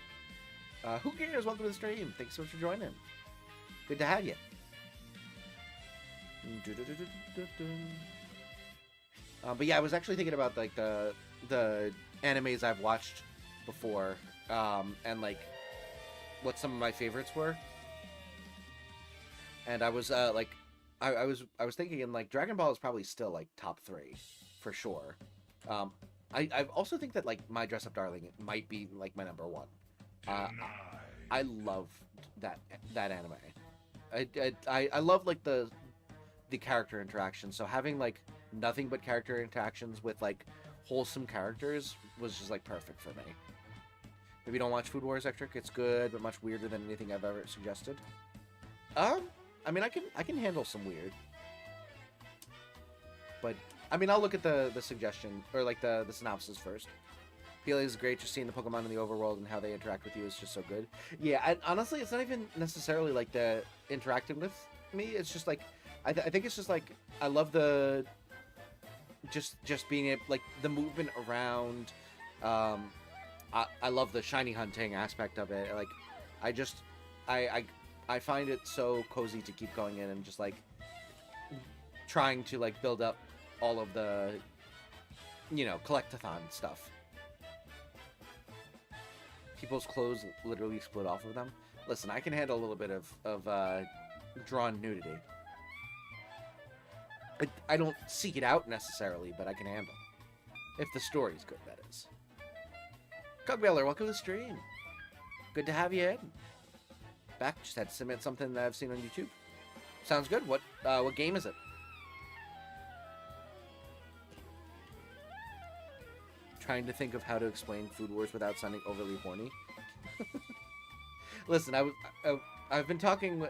Speaker 1: Who cares? Welcome to the stream. Thanks so much for joining. Good to have you. But yeah, I was actually thinking about, like, the animes I've watched before, and, like, what some of my favorites were. And I was I was thinking, and, like, Dragon Ball is probably still, like, top 3 for sure. I also think that, like, My Dress Up Darling might be, like, my #1. I love that anime. I love like the character interaction. So having like nothing but character interactions with like wholesome characters was just like perfect for me. Maybe don't watch Food Wars Ectric. It's good, but much weirder than anything I've ever suggested. I mean, I can handle some weird, but I mean, I'll look at the suggestion or like the synopsis first. Feeling is great. Just seeing the Pokemon in the overworld and how they interact with you is just so good. Yeah, honestly, it's not even necessarily like the interacting with me. It's just like I think it's just like I love the just being able, like the movement around. I love the shiny hunting aspect of it. Like I find it so cozy to keep going in and just like trying to like build up all of the, you know, collectathon stuff. People's clothes literally split off of them. Listen, I can handle a little bit of drawn nudity. I don't seek it out necessarily, but I can handle. If the story's good, that is. Cugballer, welcome to the stream. Good to have you in. Back, just had to submit something that I've seen on YouTube. Sounds good. What game is it? Trying to think of how to explain Food Wars without sounding overly horny. Listen, I've been talking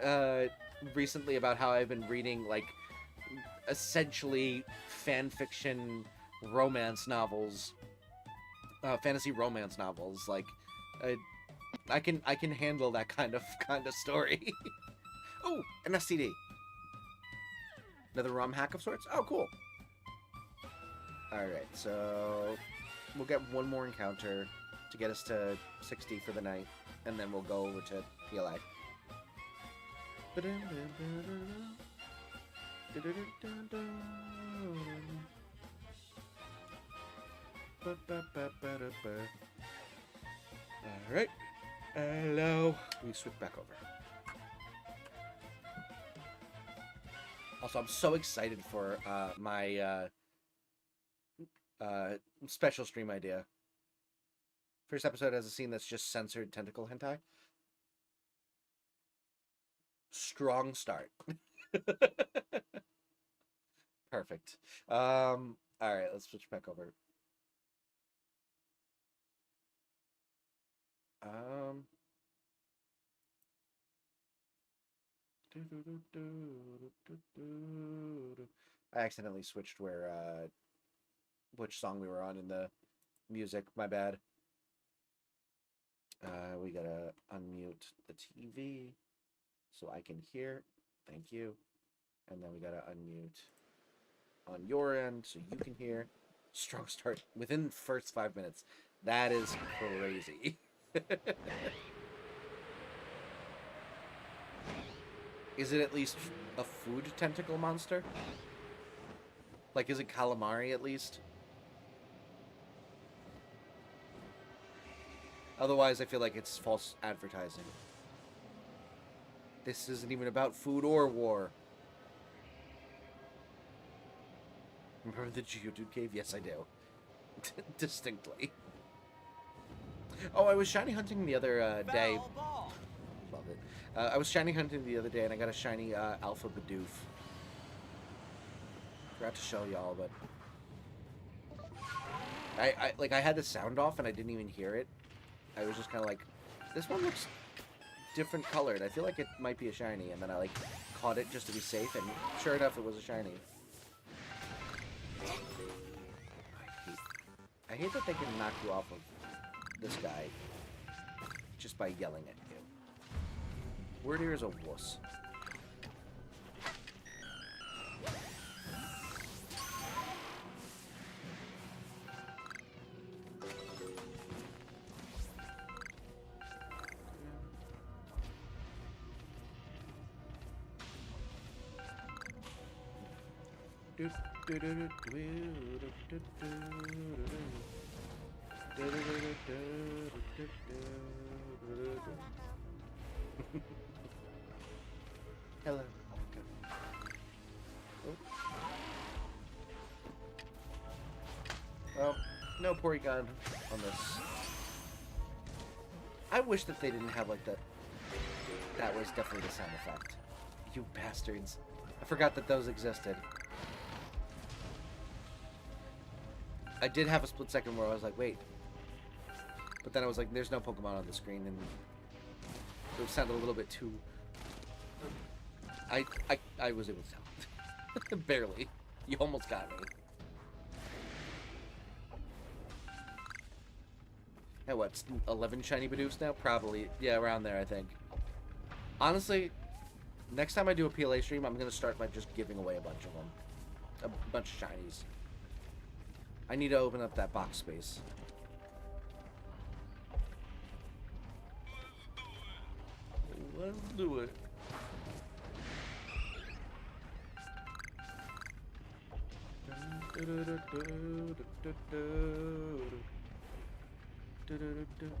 Speaker 1: recently about how I've been reading like essentially fan fiction romance novels, fantasy romance novels. Like I can handle that kind of story. Oh, an STD. Another ROM hack of sorts. Oh, cool. All right, so we'll get one more encounter to get us to 60 for the night, and then we'll go over to PLA. Alright. Hello. We switch back over. Also, I'm so excited for my special stream idea. First episode has a scene that's just censored tentacle hentai. Strong start. Perfect. Alright, let's switch back over. I accidentally switched where which song we were on in the music. My bad. We gotta unmute the TV so I can hear. Thank you. And then we gotta unmute on your end so you can hear. Strong start within the first 5 minutes. That is crazy. Is it at least a food tentacle monster? Like, is it calamari at least? Otherwise, I feel like it's false advertising. This isn't even about food or war. Remember the Geodude cave? Yes, I do. Distinctly. Oh, I was shiny hunting the other day. Love it. I was shiny hunting the other day, and I got a shiny Alpha Bidoof. Forgot to show y'all, but I had the sound off, and I didn't even hear it. I was just kind of like, this one looks different colored. I feel like it might be a shiny, and then I like caught it just to be safe, and sure enough, it was a shiny. I hate that they can knock you off of this guy just by yelling at you. Word here is a wuss. Hello. Oh. Well, no Porygon on this. I wish that they didn't have like that. That was definitely the sound effect. You bastards. I forgot that those existed. I did have a split second where I was like, wait. But then I was like, there's no Pokemon on the screen, and it sounded a little bit too... I was able to tell. Barely. You almost got me. And what, 11 shiny Bidoofs now? Probably. Yeah, around there, I think. Honestly, next time I do a PLA stream, I'm going to start by just giving away a bunch of them. A bunch of shinies. I need to open up that box space. Let's do it.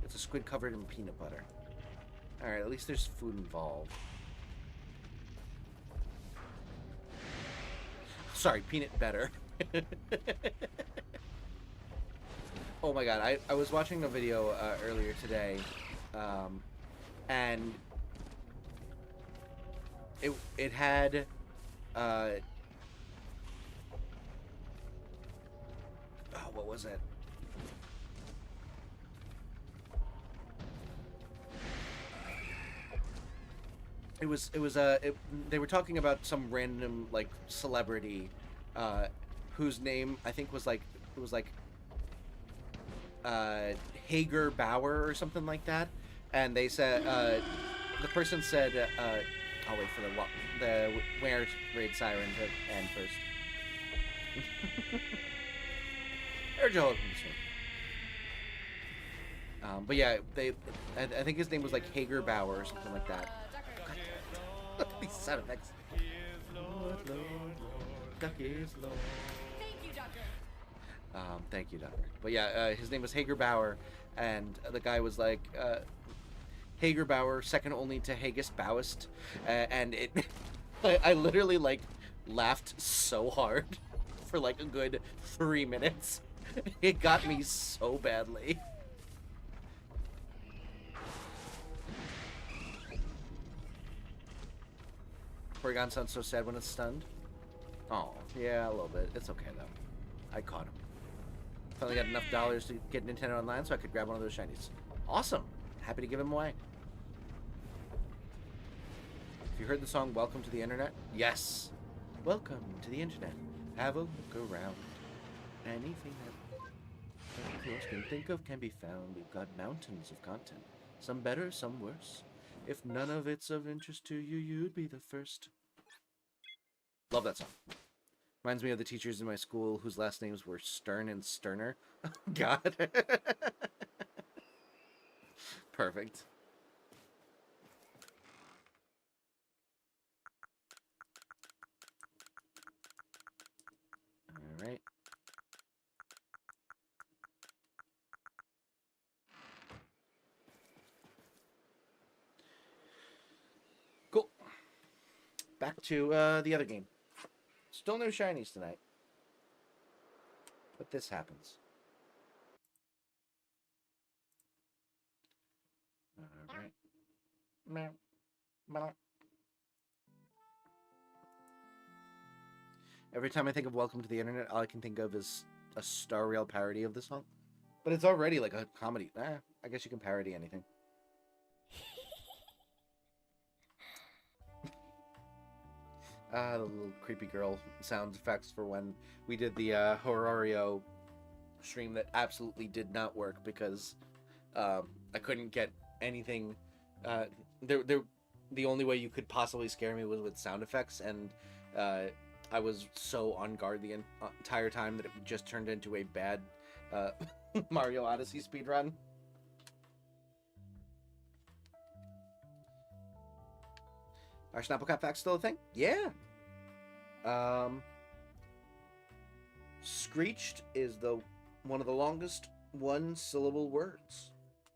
Speaker 1: It's a squid covered in peanut butter. Alright, at least there's food involved. Sorry, peanut butter. Oh my god, I was watching a video earlier today, and it had oh, what was it? They were talking about some random like celebrity whose name I think was like, it was like Hager Bauer or something like that, and they said the person said I'll wait for the Where Raid Siren to end first. But yeah, I think his name was like Hager Bauer or something like that. These sound effects. Duck is low. Thank you, Doctor. But yeah, his name was Hager Bauer, and the guy was like, Hager Bauer, second only to Haggis Bowist, and it, I literally like laughed so hard for like a good 3 minutes. It got me so badly. Porygon sounds so sad when it's stunned. Oh, yeah, a little bit. It's okay, though. I caught him. Finally got enough dollars to get Nintendo Online so I could grab one of those shinies. Awesome. Happy to give him away. If you heard the song Welcome to the Internet? Yes. Welcome to the Internet. Have a look around. Anything that you can think of can be found. We've got mountains of content. Some better, some worse. If none of it's of interest to you, you'd be the first. Love that song. Reminds me of the teachers in my school whose last names were Stern and Sterner. Oh, God. Perfect. All right. Cool. Back to the other game. Still no shinies tonight. But this happens. Alright. Every time I think of Welcome to the Internet, all I can think of is a Star Rail parody of the song. But it's already like a comedy. I guess you can parody anything. The little creepy girl sound effects for when we did the Horario stream that absolutely did not work because I couldn't get anything. The only way you could possibly scare me was with sound effects, and I was so on guard the entire time that it just turned into a bad Mario Odyssey speedrun. Are Snapplecat facts still a thing? Yeah. Screeched is one of the longest one-syllable words.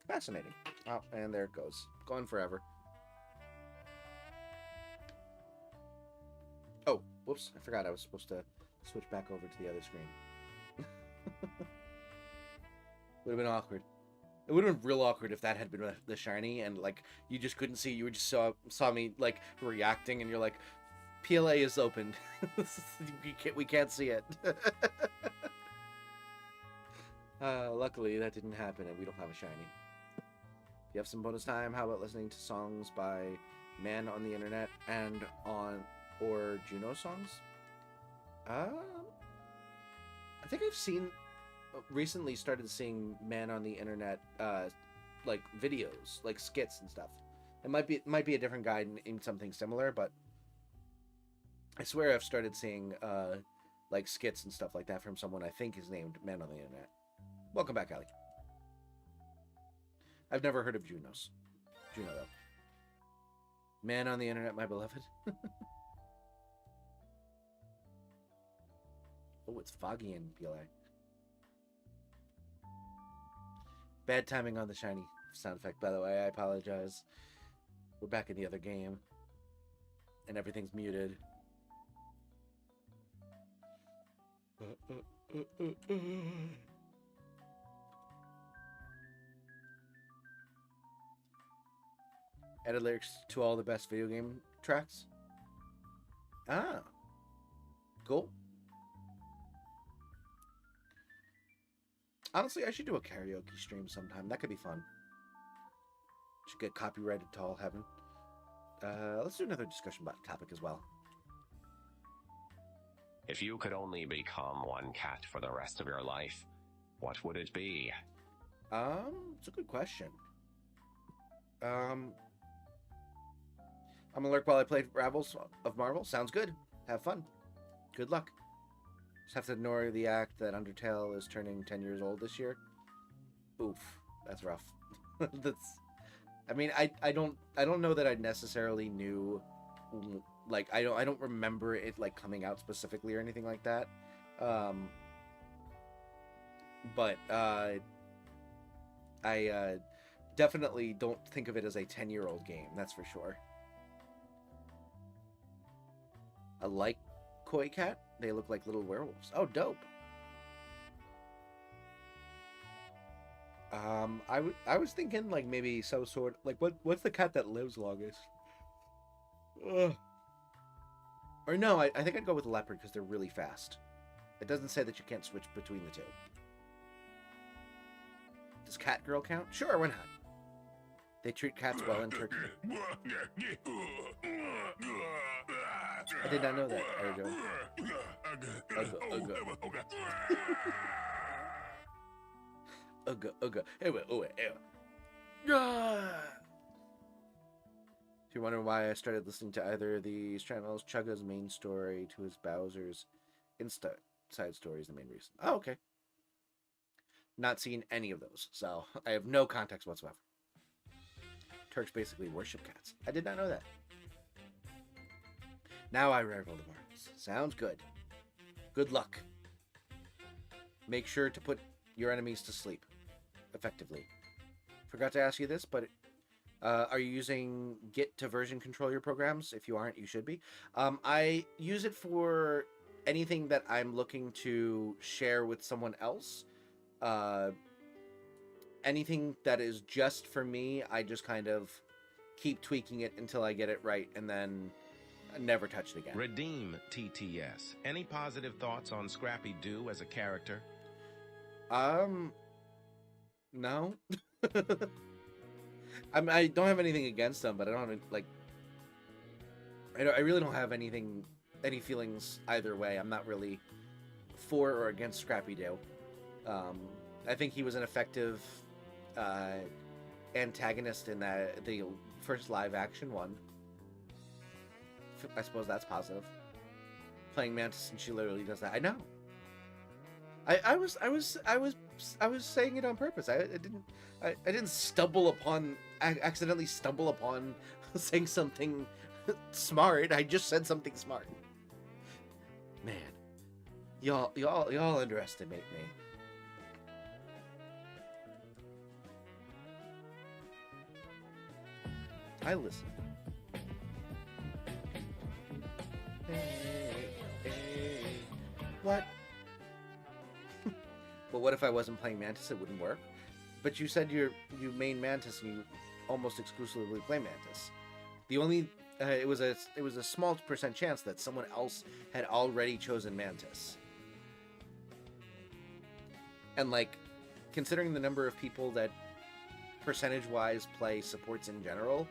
Speaker 1: Fascinating. Oh, and there it goes. Gone forever. Oh, whoops. I forgot I was supposed to switch back over to the other screen. Would have been awkward. It would have been real awkward if that had been the shiny and like you just couldn't see. You just saw me like reacting, and you're like, PLA is open. we can't see it. Luckily that didn't happen, and we don't have a shiny. If you have some bonus time, how about listening to songs by Man on the Internet or Juno songs? I think I've recently started seeing Man on the Internet like videos, like skits and stuff. It might be a different guy in something similar, but I swear I've started seeing like skits and stuff like that from someone I think is named Man on the Internet. Welcome back, Ali. I've never heard of Juno though. Man on the Internet, my beloved. Oh, it's foggy in PLA. Bad timing on the shiny sound effect, by the way. I apologize. We're back in the other game, and everything's muted. Added lyrics to all the best video game tracks. Ah, cool. Honestly, I should do a karaoke stream sometime. That could be fun. Should get copyrighted to all heaven. Let's do another discussion about the topic as well.
Speaker 2: If you could only become one cat for the rest of your life, what would it be?
Speaker 1: It's a good question. I'm gonna lurk while I play Ravels of Marvel. Sounds good. Have fun. Good luck. Just have to ignore the act that Undertale is turning 10 years old this year. Oof, that's rough. I mean, I don't know that I necessarily knew, like, I don't remember it like coming out specifically or anything like that. But I definitely don't think of it as a 10-year-old game. That's for sure. I like Koi Cat. They look like little werewolves. Oh, dope. I was thinking like maybe some sort, like what's the cat that lives longest? Ugh. Or no, I think I'd go with a leopard because they're really fast. It doesn't say that you can't switch between the two. Does Cat Girl count? Sure, why not? They treat cats well in Turkey. I did not know that, Ergo. If you're wondering why I started listening to either of these channels, Chugga's main story to his Bowser's Insta side story is the main reason. Oh, okay. Not seen any of those, so I have no context whatsoever. Turks basically worship cats. I did not know that. Now I revel the marbles. Sounds good. Good luck. Make sure to put your enemies to sleep effectively. Forgot to ask you this, but are you using Git to version control your programs? If you aren't, you should be. I use it for anything that I'm looking to share with someone else. Anything that is just for me, I just kind of keep tweaking it until I get it right, and then never touch it again.
Speaker 3: Redeem TTS. Any positive thoughts on Scrappy Doo as a character?
Speaker 1: No. I don't have anything against them, but I don't have, like, I really don't have any feelings either way. I'm not really for or against Scrappy Doo. I think he was an effective antagonist in the first live action one. I suppose that's positive. Playing Mantis, and she literally does that. I know. I was saying it on purpose. I didn't accidentally stumble upon saying something smart. I just said something smart. Man, y'all underestimate me. I listen. Hey. What? But what if I wasn't playing Mantis? It wouldn't work. But you said you main Mantis and you almost exclusively play Mantis. The only it was a small percent chance that someone else had already chosen Mantis. And like, considering the number of people that percentage-wise play supports in general,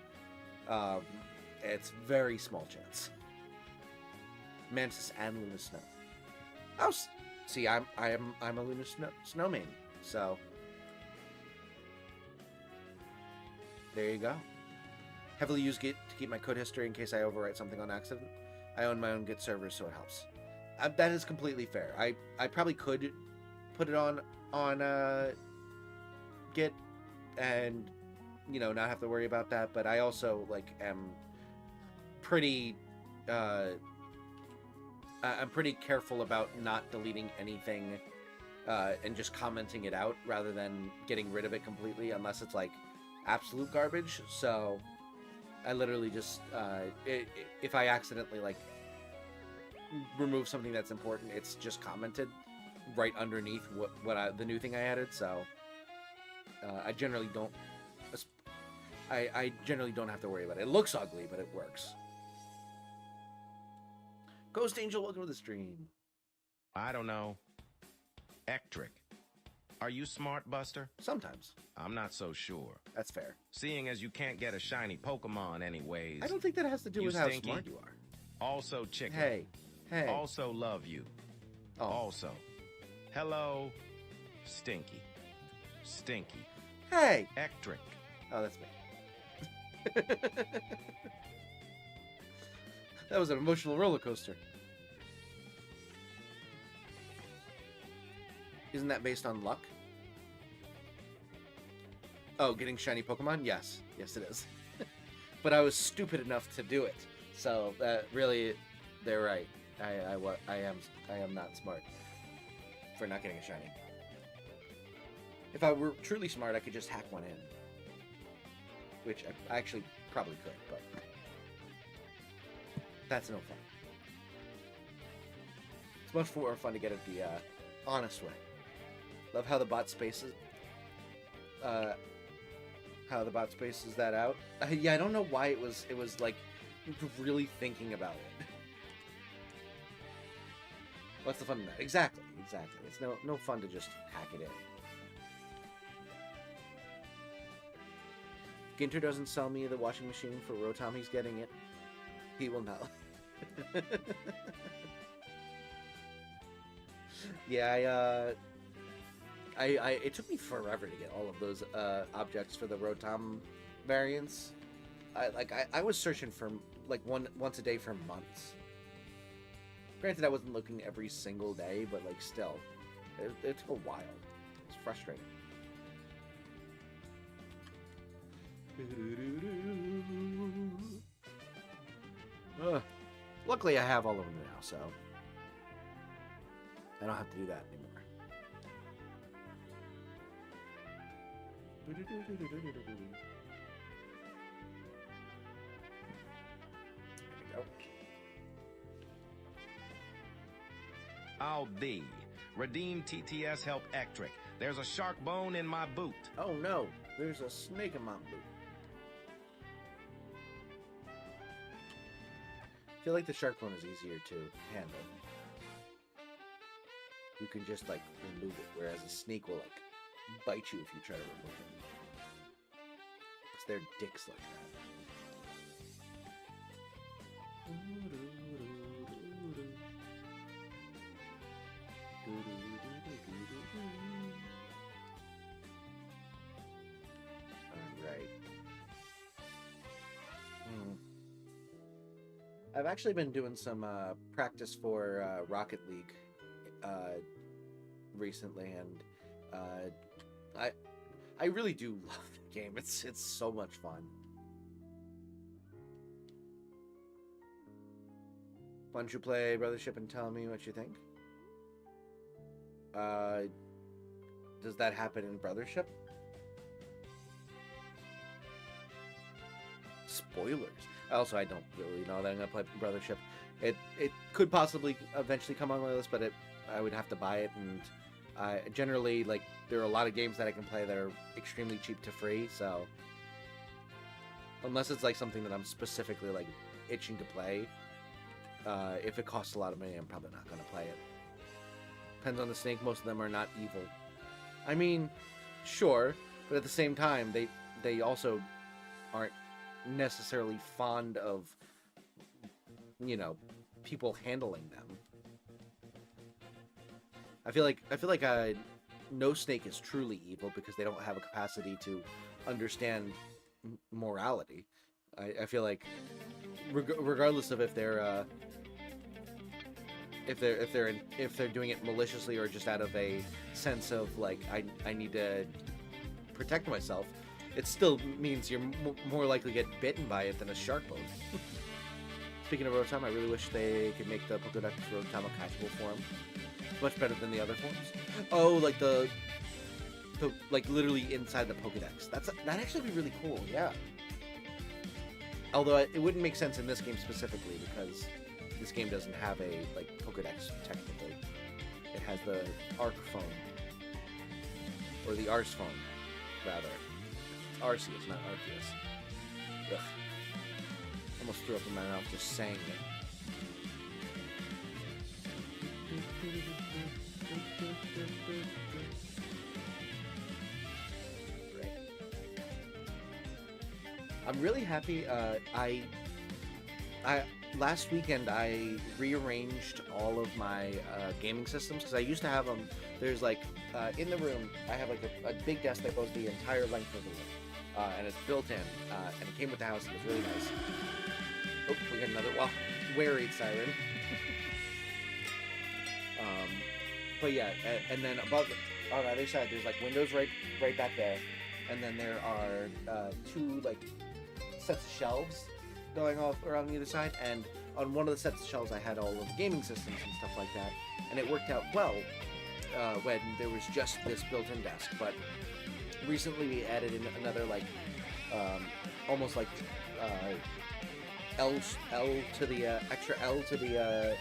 Speaker 1: it's very small chance. Mantis and Luna Snow. Oh, see, I'm a Luna Snow main, so there you go. Heavily used Git to keep my code history in case I overwrite something on accident. I own my own Git servers, so it helps. That is completely fair. I probably could put it on Git and, you know, not have to worry about that, but I also like am pretty I'm pretty careful about not deleting anything and just commenting it out rather than getting rid of it completely unless it's like absolute garbage. So I literally just if I accidentally like remove something that's important, it's just commented right underneath the new thing I added. So I generally don't I generally don't have to worry about it. It looks ugly, but it works. Ghost Angel, welcome to the stream.
Speaker 3: I don't know. Ectric. Are you smart, Buster?
Speaker 1: Sometimes.
Speaker 3: I'm not so sure.
Speaker 1: That's fair.
Speaker 3: Seeing as you can't get a shiny Pokemon anyways.
Speaker 1: I don't think that has to do with how smart you are.
Speaker 3: Also chicken.
Speaker 1: Hey.
Speaker 3: Also love you.
Speaker 1: Oh.
Speaker 3: Also. Hello. Stinky. Stinky.
Speaker 1: Hey.
Speaker 3: Ectric.
Speaker 1: Oh, that's me. That was an emotional roller coaster. Isn't that based on luck? Oh, getting shiny Pokemon? Yes. Yes, it is. But I was stupid enough to do it. So, really, they're right. I am not smart for not getting a shiny. If I were truly smart, I could just hack one in. Which I actually probably could, but that's no fun. It's much more fun to get it the honest way. Love how the bot spaces that out. Yeah, I don't know why it was like really thinking about it. What's the fun in that? Exactly. It's no fun to just hack it in. Ginter doesn't sell me the washing machine for Rotom. He's getting it. He will not. Yeah, it took me forever to get all of those objects for the Rotom variants. I was searching for like once a day for months. Granted, I wasn't looking every single day, but like still, it took a while. It's frustrating. Luckily, I have all of them now, so I don't have to do that anymore. There we go.
Speaker 3: I'll be. Redeem TTS help Ectric. There's a shark bone in my boot.
Speaker 1: Oh no, there's a snake in my boot. I feel like the shark bone is easier to handle. You can just like remove it, whereas a snake will like bite you if you try to remove it. Because they're dicks like that. Alright. I've actually been doing some practice for Rocket League recently, and I really do love the game. It's so much fun. Why don't you play Brothership and tell me what you think? Does that happen in Brothership? Spoilers. Also, I don't really know that I'm gonna play Brothership. It could possibly eventually come on my list, but I would have to buy it, and Generally, like, there are a lot of games that I can play that are extremely cheap to free, so unless it's like something that I'm specifically like itching to play, if it costs a lot of money, I'm probably not going to play it. Depends on the snake. Most of them are not evil. I mean, sure, but at the same time, they also aren't necessarily fond of, you know, people handling them. I feel like no snake is truly evil because they don't have a capacity to understand morality. I feel like regardless of if they're doing it maliciously or just out of a sense of like I need to protect myself, it still means you're more likely to get bitten by it than a shark would. Speaking of Rotom, I really wish they could make the Pokedex Rotom a catchable form. It's much better than the other forms. Oh, like the like literally inside the Pokedex. That actually be really cool. Yeah. Although it wouldn't make sense in this game specifically because this game doesn't have a like Pokedex technically. It has the Arc phone or the Arce phone rather. It's Arceus, not Arceus. Ugh. Almost threw up in my mouth just saying it. Great. I'm really happy. I last weekend I rearranged all of my gaming systems because I used to have them. There's like in the room I have like a big desk that goes the entire length of the room, and it's built in, and it came with the house and it's really nice. Oh, we got another wary siren. But yeah, and then above, on the other side, there's like windows right back there, and then there are two like sets of shelves going off around the other side, and on one of the sets of shelves I had all of the gaming systems and stuff like that, and it worked out well when there was just this built-in desk. But recently we added in another like almost like L to the extra L to the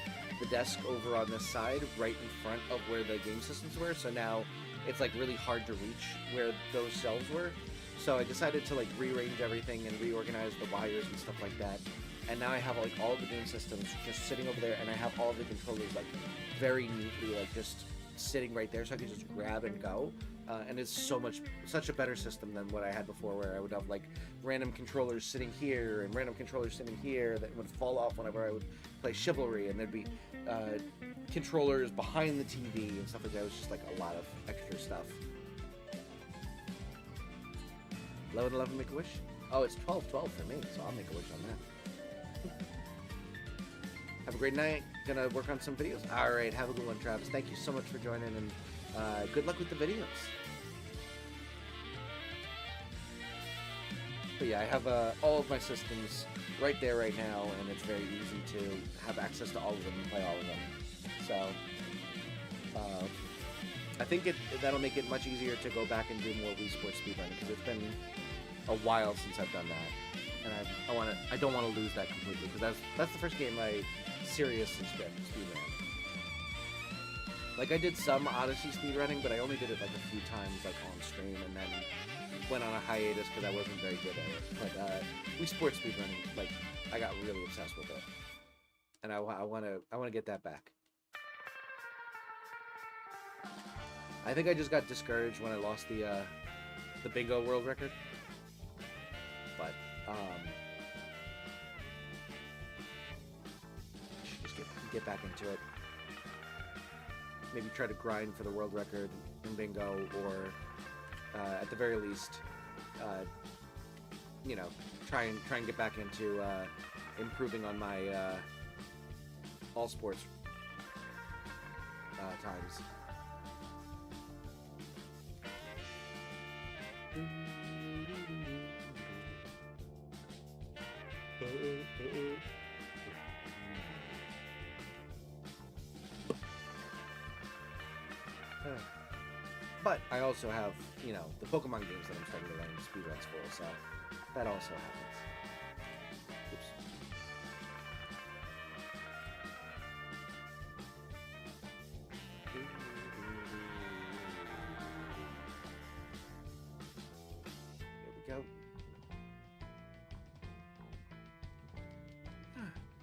Speaker 1: desk over on this side, right in front of where the game systems were. So now it's like really hard to reach where those shelves were. So I decided to like rearrange everything and reorganize the wires and stuff like that. And now I have like all the game systems just sitting over there, and I have all the controllers like very neatly like just sitting right there, so I can just grab and go. And it's such a better system than what I had before, where I would have like random controllers sitting here and random controllers sitting here that would fall off whenever I would play Chivalry, and there'd be controllers behind the TV and stuff like that. It was just like a lot of extra stuff. 11-11 make a wish? Oh, it's 12-12 for me, so I'll make a wish on that. Have a great night. Gonna work on some videos. Alright, have a good one, Travis. Thank you so much for joining, and good luck with the videos. But yeah, I have all of my systems right there right now, and it's very easy to have access to all of them and play all of them. So, I think that'll make it much easier to go back and do more Wii Sports speedrunning, because it's been a while since I've done that, and I don't want to lose that completely, because that's the first game I seriously speedrun. Like, I did some Odyssey speedrunning, but I only did it like a few times, like on stream, and then went on a hiatus because I wasn't very good at it. But Wii Sports speedrunning, like, I got really obsessed with it, and I want to get that back. I think I just got discouraged when I lost the bingo world record, but should just get back into it. Maybe try to grind for the world record in bingo, or at the very least, you know, try and get back into improving on my all sports times. But I also have, you know, the Pokemon games that I'm starting to run speedruns for, so that also happens. Oops.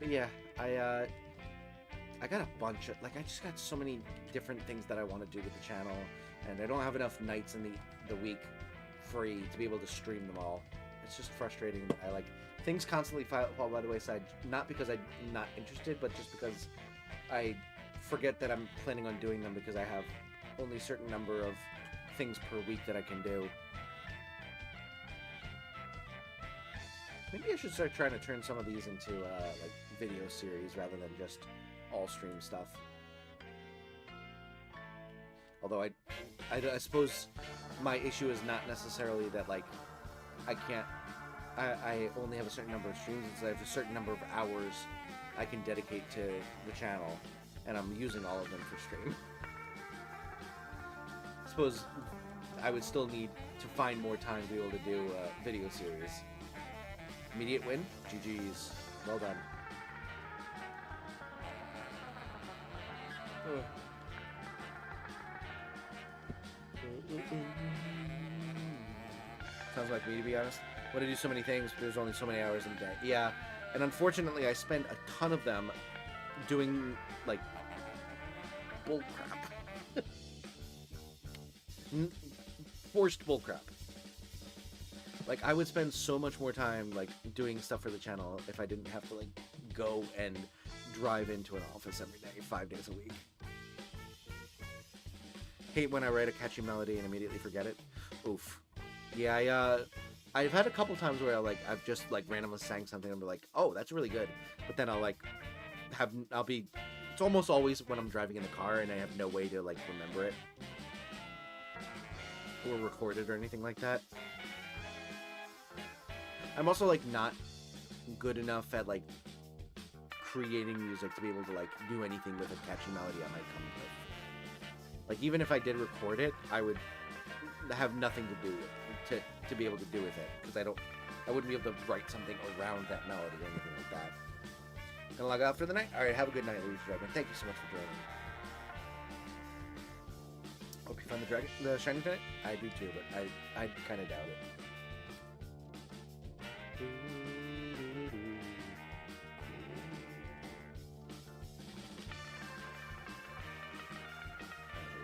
Speaker 1: But yeah, I got a bunch of, like, I just got so many different things that I want to do with the channel, and I don't have enough nights in the week free to be able to stream them all. It's just frustrating. I like things constantly fall by the wayside, not because I'm not interested, but just because I forget that I'm planning on doing them because I have only a certain number of things per week that I can do. Maybe I should start trying to turn some of these into like video series rather than just all stream stuff. Although I suppose my issue is not necessarily that, like, I only have a certain number of streams, it's I have a certain number of hours I can dedicate to the channel, and I'm using all of them for stream. I suppose I would still need to find more time to be able to do a video series. Immediate win? GG's. Well done. Sounds like me, to be honest. Want to do so many things, but there's only so many hours in a day. Yeah, and unfortunately, I spend a ton of them doing, like, bullcrap. Forced bullcrap. Like, I would spend so much more time, like, doing stuff for the channel if I didn't have to, like, go and drive into an office every day, 5 days a week. Hate when I write a catchy melody and immediately forget it. Oof. Yeah, I've had a couple times where I've just, like, randomly sang something and be like, oh, that's really good. But then it's almost always when I'm driving in the car and I have no way to, like, remember it. Or record it or anything like that. I'm also, like, not good enough at, like, creating music to be able to, like, do anything with a catchy melody I might come with. Like, even if I did record it, I would have nothing to do with it, to be able to do with it, because I wouldn't be able to write something around that melody or anything like that. Gonna log out for the night? Alright, have a good night, Louis Dragon. Thank you so much for joining me. Hope you found the shiny tonight? I do too, but I kind of doubt it.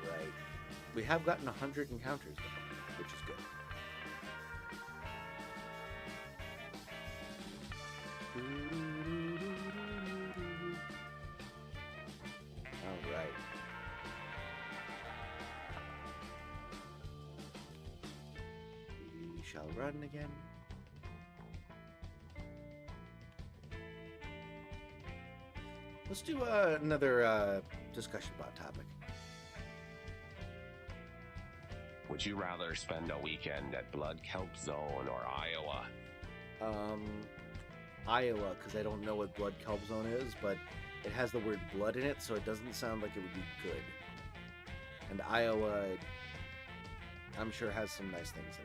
Speaker 1: Alright. We have gotten 100 encounters, though, which is good. Alright. We shall run again. Let's do another discussion about topic.
Speaker 2: Would you rather spend a weekend at Blood Kelp Zone or Iowa?
Speaker 1: Iowa, because I don't know what Blood Kelp Zone is, but it has the word blood in it, so it doesn't sound like it would be good. And Iowa, I'm sure, has some nice things in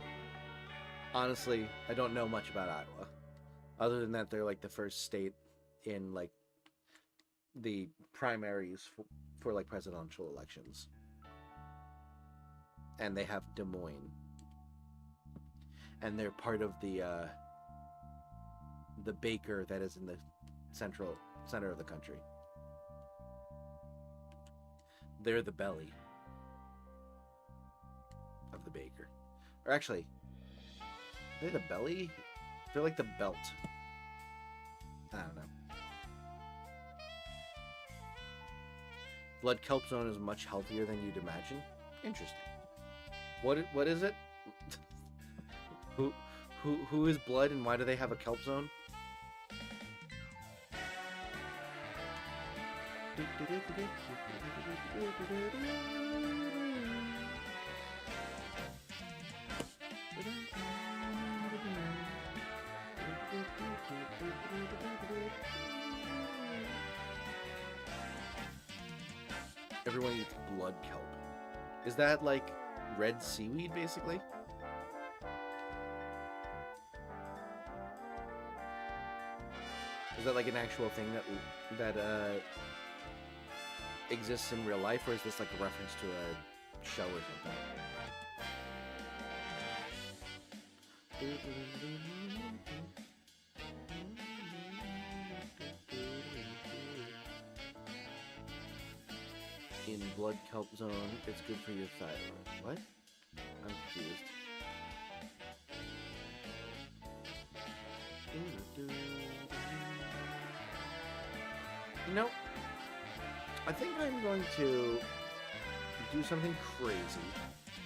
Speaker 1: it. Honestly, I don't know much about Iowa. Other than that, they're like the first state in like the primaries for like presidential elections. And they have Des Moines. And they're part of the baker that is in the center of the country. They're the belly of the baker. Or actually, they're the belly? They're like the belt. I don't know. Blood Kelp Zone is much healthier than you'd imagine. Interesting. What is it? Who is blood and why do they have a kelp zone? Everyone eats blood kelp. Is that like red seaweed, basically? Is that like an actual thing that exists in real life, or is this like a reference to a show or something? in blood kelp zone. It's good for your thyroid. What? I'm confused. You know, I think I'm going to do something crazy,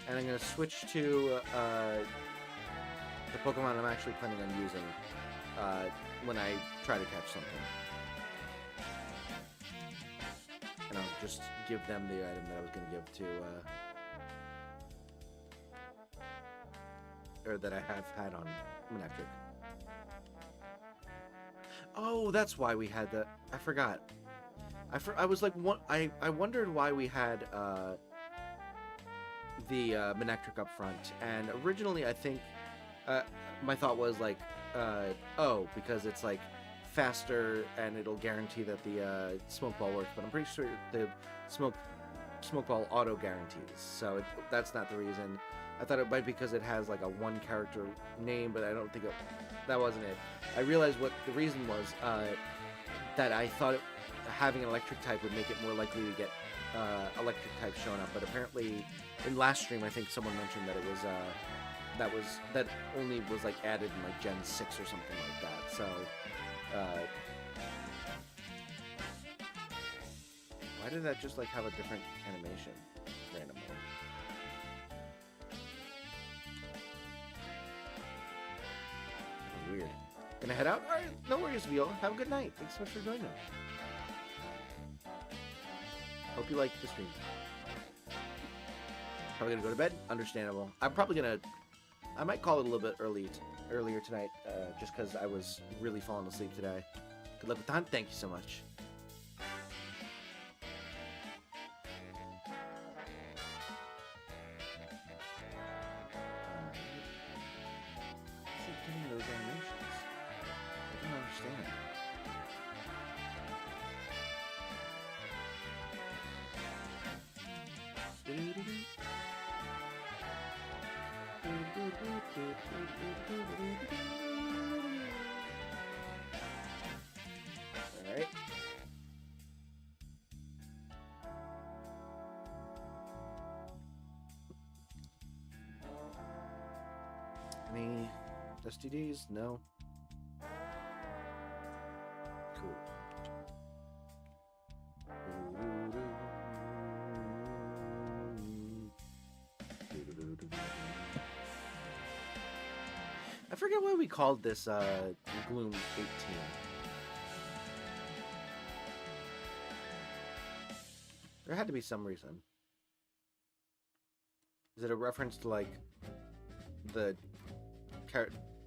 Speaker 1: and I'm going to switch to the Pokemon I'm actually planning on using when I try to catch something. And I'll just give them the item that I was going to give to, or that I have had on Manectric. Oh, that's why we had that. I forgot. I was like, I wondered why we had the Manectric up front, and originally I think my thought was like, oh, because it's like faster and it'll guarantee that the smoke ball works, but I'm pretty sure the smoke ball auto guarantees, so that's not the reason. I thought it might be because it has like a one character name, but I don't think that wasn't it. I realized what the reason was, that I thought having an electric type would make it more likely to get electric type shown up, but apparently in last stream I think someone mentioned that it was that only was like added in like Gen 6 or something like that. So why did that just like have a different animation randomly? That was weird. Gonna head out? Alright, no worries, Viola. Have a good night. Thanks so much for joining. Hope you liked the stream. Probably gonna go to bed. Understandable. I might call it a little bit earlier tonight, just because I was really falling asleep today. Good luck with the hunt. Thank you so much. Keep doing those animations. I don't understand. Alright. Any STDs? No. Cool. I forget why we called this Gloom 18. There had to be some reason. Is it a reference to like the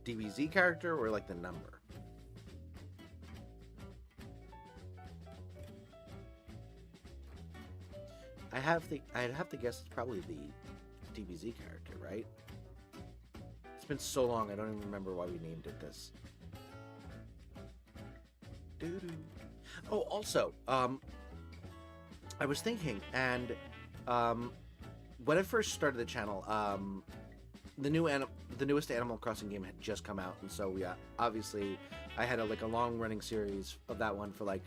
Speaker 1: DBZ character or like the number? I'd have to guess it's probably the DBZ character, right? It's been so long, I don't even remember why we named it this. Doo-doo. Oh, also, I was thinking, and when I first started the channel, the newest Animal Crossing game had just come out, and so we obviously I had a long-running series of that one for like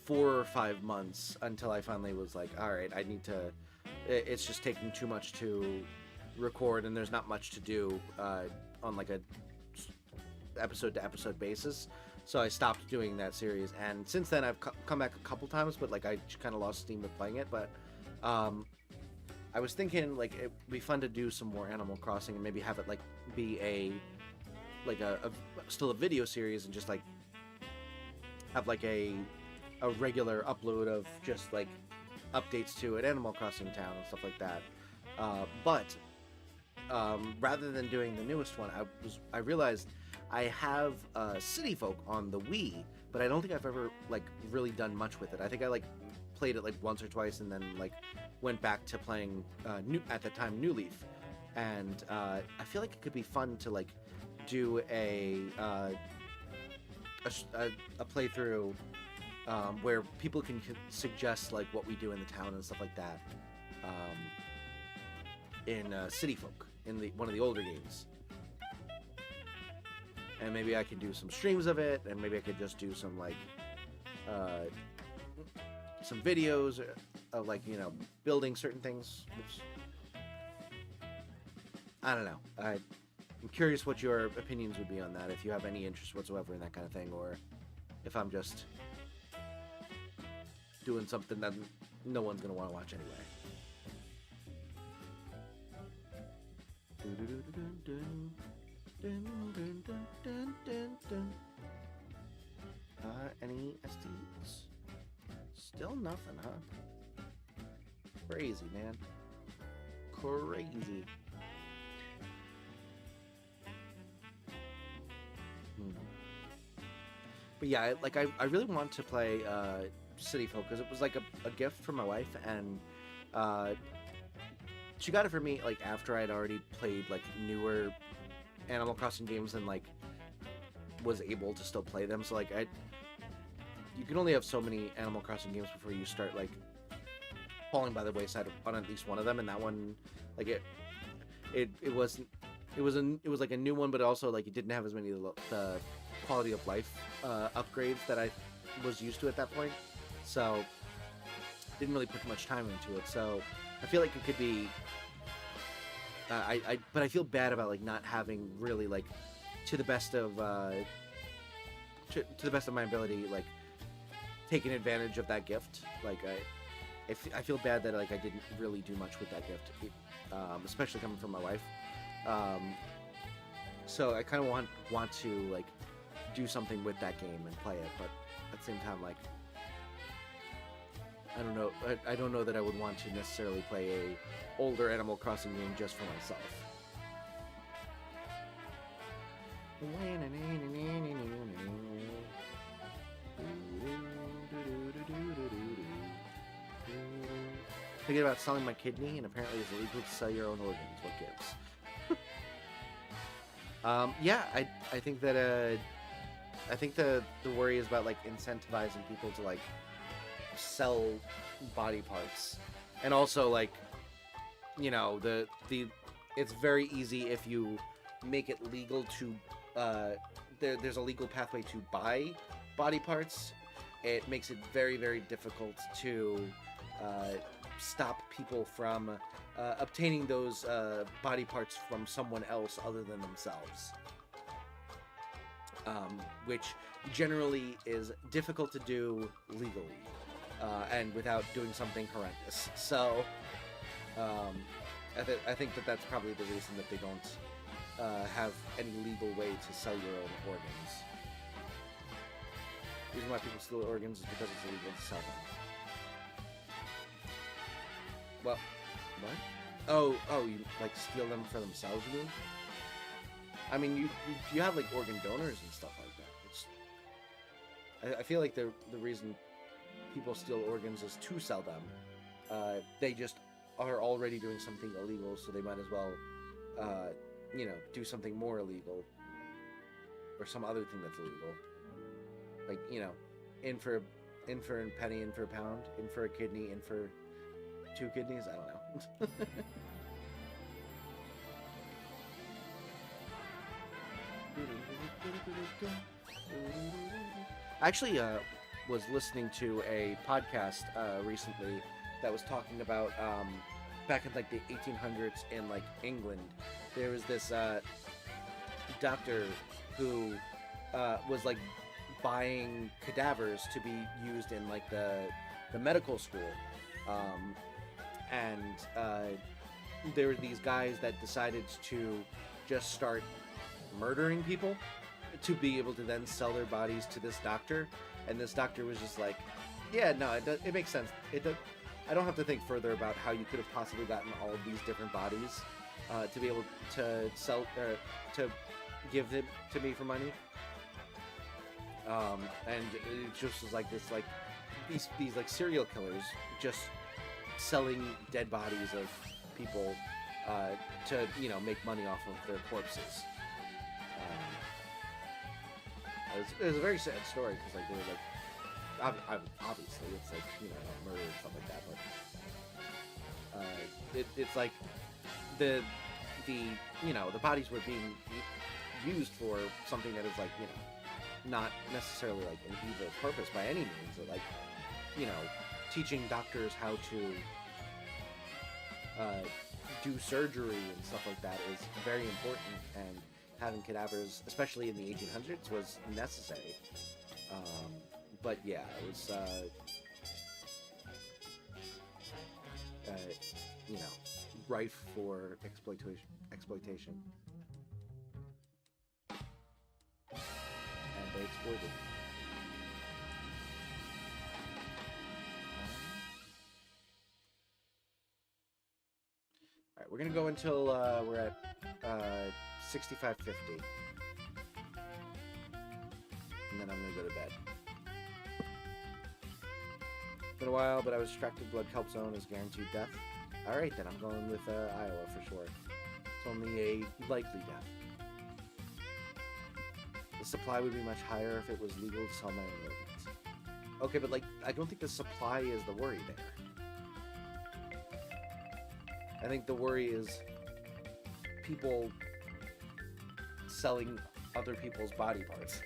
Speaker 1: 4 or 5 months until I finally was like, all right, I need to. It's just taking too much to record, and there's not much to do on like a episode-to-episode basis. So I stopped doing that series, and since then I've come back a couple times, but like I kind of lost steam with playing it. But I was thinking like it'd be fun to do some more Animal Crossing and maybe have it like be still a video series, and just like have like a regular upload of just like updates to an Animal Crossing town and stuff like that. But rather than doing the newest one, I realized I have City Folk on the Wii, but I don't think I've ever like really done much with it. I think I like played it like once or twice, and then like went back to playing at the time New Leaf, and I feel like it could be fun to like do a playthrough where people can suggest like what we do in the town and stuff like that in City Folk in one of the older games. And maybe I could do some streams of it, and maybe I could just do some like some videos of like, you know, building certain things. Oops. I don't know. I'm curious what your opinions would be on that, if you have any interest whatsoever in that kind of thing, or if I'm just doing something that no one's going to want to watch anyway. Any SDs? Still nothing, huh? Crazy, man. Crazy. But yeah, like I really want to play City Folk because it was like a gift from my wife, and she got it for me like after I'd already played like newer Animal Crossing games and like was able to still play them. So like you can only have so many Animal Crossing games before you start like falling by the wayside on at least one of them, and that one, like it was like a new one, but also like it didn't have as many the quality of life upgrades that I was used to at that point, so didn't really put much time into it. So I feel like it could be but I feel bad about like not having really like to the best of my ability like taking advantage of that gift. Like I feel bad that like I didn't really do much with that gift, especially coming from my wife. So I kind of want to like do something with that game and play it, but at the same time, like I don't know. I don't know that I would want to necessarily play a older Animal Crossing game just for myself. Thinking about selling my kidney, and apparently it's illegal to sell your own organs. What gives? Yeah, I think that I think the worry is about like incentivizing people to like sell body parts, and also like, you know, the it's very easy if you make it legal to there's a legal pathway to buy body parts. It makes it very, very difficult to stop people from obtaining those body parts from someone else other than themselves, which generally is difficult to do legally and without doing something horrendous. So I think that that's probably the reason that they don't have any legal way to sell your own organs. The reason why people steal organs is because it's illegal to sell them. Well, what? Oh, you like steal them for themselves, you mean? I mean, you have like organ donors and stuff like that. I feel like the reason people steal organs is to sell them. They just are already doing something illegal, so they might as well, you know, do something more illegal, or some other thing that's illegal. Like, you know, in for a penny, in for a pound, in for a kidney, in for 2 kidneys. I don't know. I actually was listening to a podcast recently that was talking about back in like the 1800s in like England. There was this doctor who was like buying cadavers to be used in like the medical school, and there were these guys that decided to just start murdering people to be able to then sell their bodies to this doctor, and this doctor was just like, yeah, no, it makes sense. I don't have to think further about how you could have possibly gotten all of these different bodies to be able to sell to give them to me for money. And it just was like this, like these like serial killers just selling dead bodies of people to, you know, make money off of their corpses. It was a very sad story because like they were like, obviously it's like, you know, murder and stuff like that, but it's like the you know, the bodies were being used for something that is like, you know, not necessarily like an evil purpose by any means, or like, you know, teaching doctors how to do surgery and stuff like that is very important, and having cadavers, especially in the 1800s, was necessary. But yeah, it was, you know, rife for exploitation. And they exploited. Alright, we're gonna go until we're at 6550. And then I'm gonna go to bed. Been a while, but I was distracted. Blood Kelp Zone is guaranteed death. Alright, then I'm going with Iowa for sure. It's only a likely death. The supply would be much higher if it was legal to sell my own organs. Okay, but like, I don't think the supply is the worry there. I think the worry is people selling other people's body parts.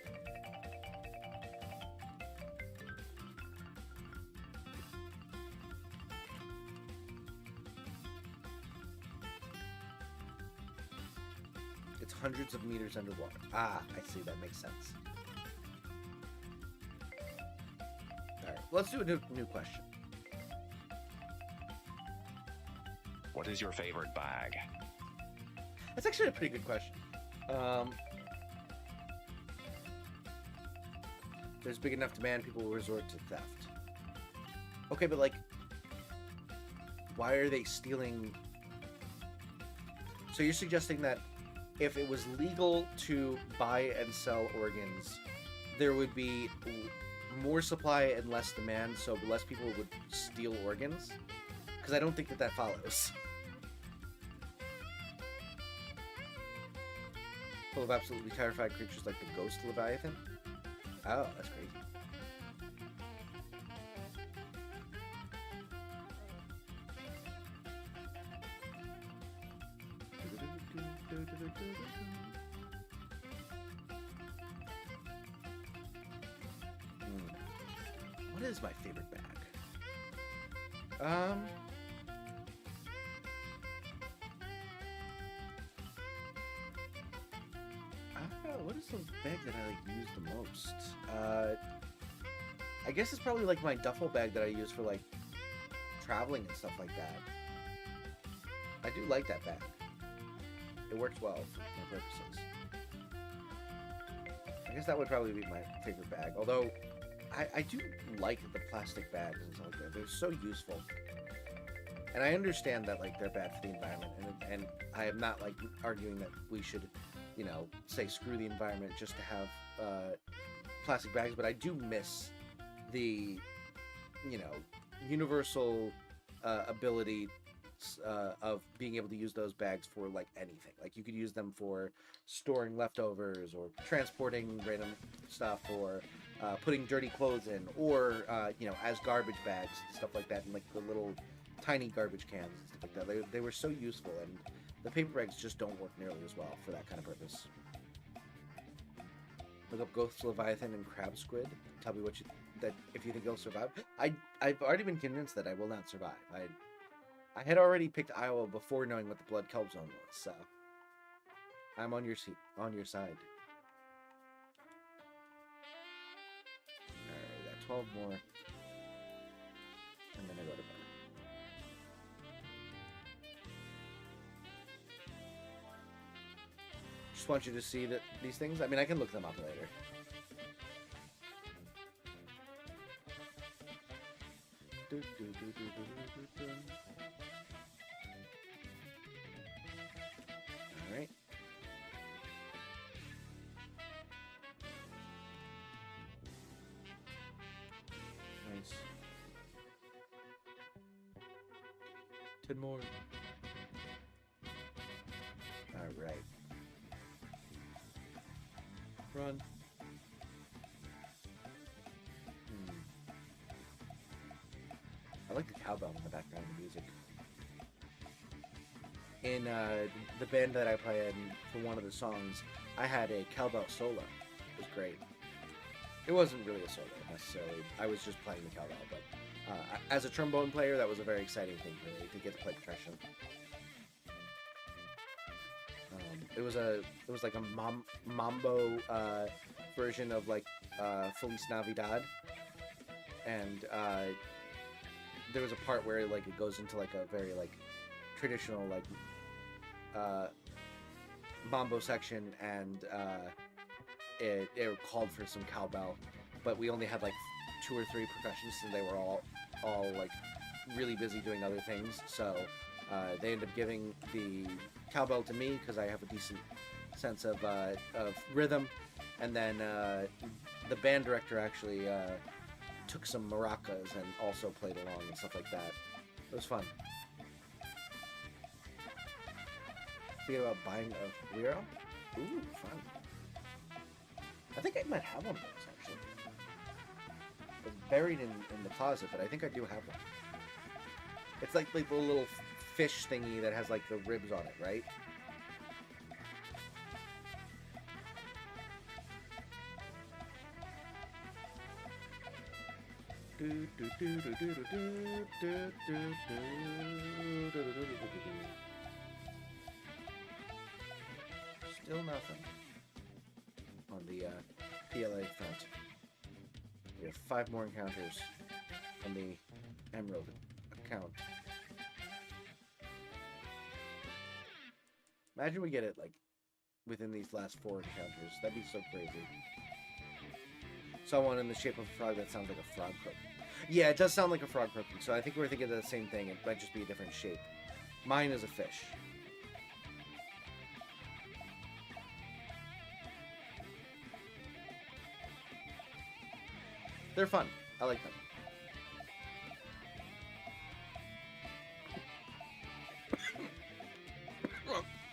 Speaker 1: It's hundreds of meters underwater. Ah, I see. That makes sense. Alright, let's do a new question.
Speaker 2: What is your favorite bag?
Speaker 1: That's actually a pretty good question. If there's big enough demand, people will resort to theft. Okay, but like, why are they stealing? So you're suggesting that if it was legal to buy and sell organs, there would be more supply and less demand, so less people would steal organs? Because I don't think that follows. Full of absolutely terrified creatures like the ghost Leviathan? Oh, that's crazy. What is my favorite bag? What is the bag that I like use the most? I guess it's probably like my duffel bag that I use for like traveling and stuff like that. I do like that bag. It works well for my purposes. I guess that would probably be my favorite bag. Although I do like the plastic bags and stuff like that. They're so useful. And I understand that like they're bad for the environment, and I am not like arguing that we should, you know, say screw the environment just to have plastic bags, but I do miss the, you know, universal ability of being able to use those bags for like anything. Like you could use them for storing leftovers or transporting random stuff, or putting dirty clothes in, or you know, as garbage bags and stuff like that, and like the little tiny garbage cans and stuff like that. They were so useful, and the paper bags just don't work nearly as well for that kind of purpose. Look up Ghost Leviathan and Crab Squid. Tell me if you think you'll survive. I've already been convinced that I will not survive. I had already picked Iowa before knowing what the Blood Kelp Zone was, so I'm on your side. Alright, we got 12 more. And then I go to bed. Just want you to see these things. I mean, I can look them up later. All right. Nice. 10 more. All right. Run. I like the cowbell in the background of the music. In the band that I play in, for one of the songs, I had a cowbell solo. It was great. It wasn't really a solo necessarily. I was just playing the cowbell, but As a trombone player, that was a very exciting thing for me to get to play percussion. It was like a mambo version of like Feliz Navidad, and there was a part where like it goes into like a very like traditional like mambo section, and it called for some cowbell, but we only had like 2 or 3 percussionists, and they were all like really busy doing other things, so they ended up giving the cowbell to me because I have a decent sense of rhythm, and then the band director actually took some maracas and also played along and stuff like that. It was fun. Thinking about buying a Liro? Ooh, fun. I think I might have one of those, actually. It's buried in the closet, but I think I do have one. It's like the little fish thingy that has like the ribs on it, right? Still nothing on the PLA front. We have 5 more encounters on the Emerald account. Imagine we get it like within these last 4 encounters. That'd be so crazy. Someone in the shape of a frog that sounds like a frog croak. Yeah, it does sound like a frog croaking, so I think we're thinking of the same thing. It might just be a different shape. Mine is a fish. They're fun. I like them.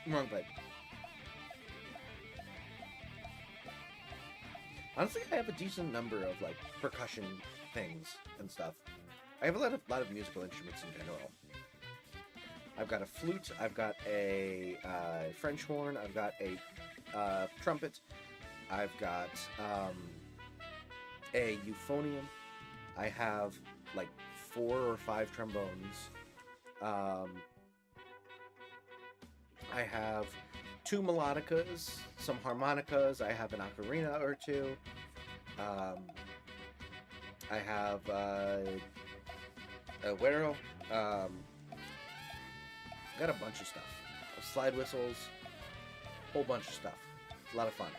Speaker 1: Wrong bite. Honestly, I have a decent number of like percussion things and stuff. I have a lot of musical instruments in general. I've got a flute. I've got a French horn. I've got a trumpet. I've got a euphonium. I have like 4 or 5 trombones. I have 2 melodicas, some harmonicas. I have an ocarina or 2. I have a güero. Got a bunch of stuff. Slide whistles, whole bunch of stuff. It's a lot of fun.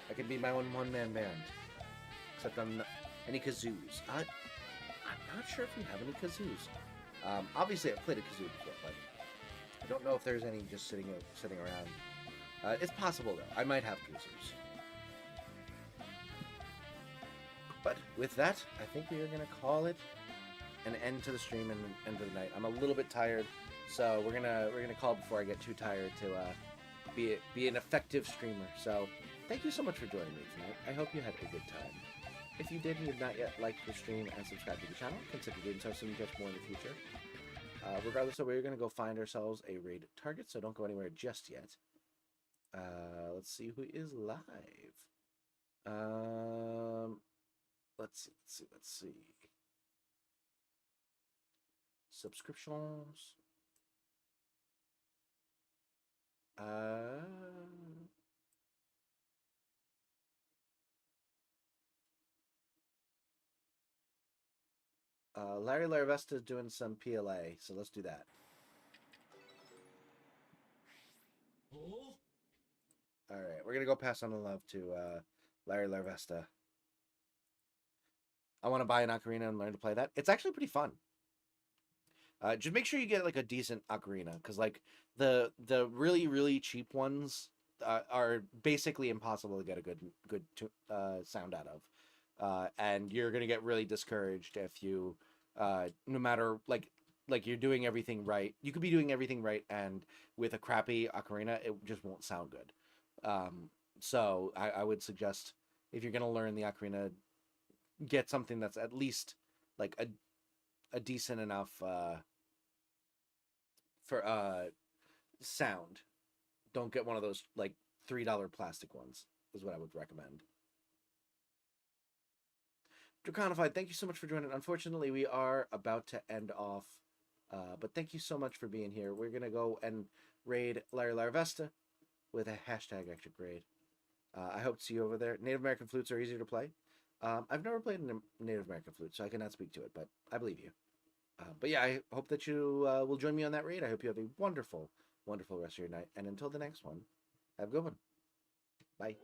Speaker 1: I can be my own one-man band. Except I'm not, any kazoos. I'm not sure if we have any kazoos. Obviously, I've played a kazoo before, but I don't know if there's any just sitting around. It's possible though. I might have kazoos. But with that, I think we are gonna call it an end to the stream and end of the night. I'm a little bit tired, so we're gonna call before I get too tired to be an effective streamer. So thank you so much for joining me tonight. I hope you had a good time. If you did and you've not yet liked the stream and subscribed to the channel, consider doing so you get more in the future. Regardless of where, we're going to go find ourselves a raid target, so don't go anywhere just yet. Let's see who is live. Let's see. Subscriptions. Larry Larvesta is doing some PLA, so let's do that. All right, we're gonna go pass on the love to Larry Larvesta. I want to buy an ocarina and learn to play that. It's actually pretty fun. Just make sure you get like a decent ocarina, because like the really cheap ones are basically impossible to get a good sound out of, and you're gonna get really discouraged if you no matter like you're doing everything right. You could be doing everything right, and with a crappy ocarina, it just won't sound good. So I would suggest, if you're gonna learn the ocarina, get something that's at least like a decent enough for sound. Don't get one of those like $3 plastic ones, is what I would recommend. Draconified, thank you so much for joining. Unfortunately, we are about to end off, but thank you so much for being here. We're going to go and raid Larry Larvesta with a hashtag Ectric raid. I hope to see you over there. Native American flutes are easier to play. I've never played a Native American flute, so I cannot speak to it, but I believe you. But yeah, I hope that you will join me on that raid. I hope you have a wonderful, wonderful rest of your night. And until the next one, have a good one. Bye.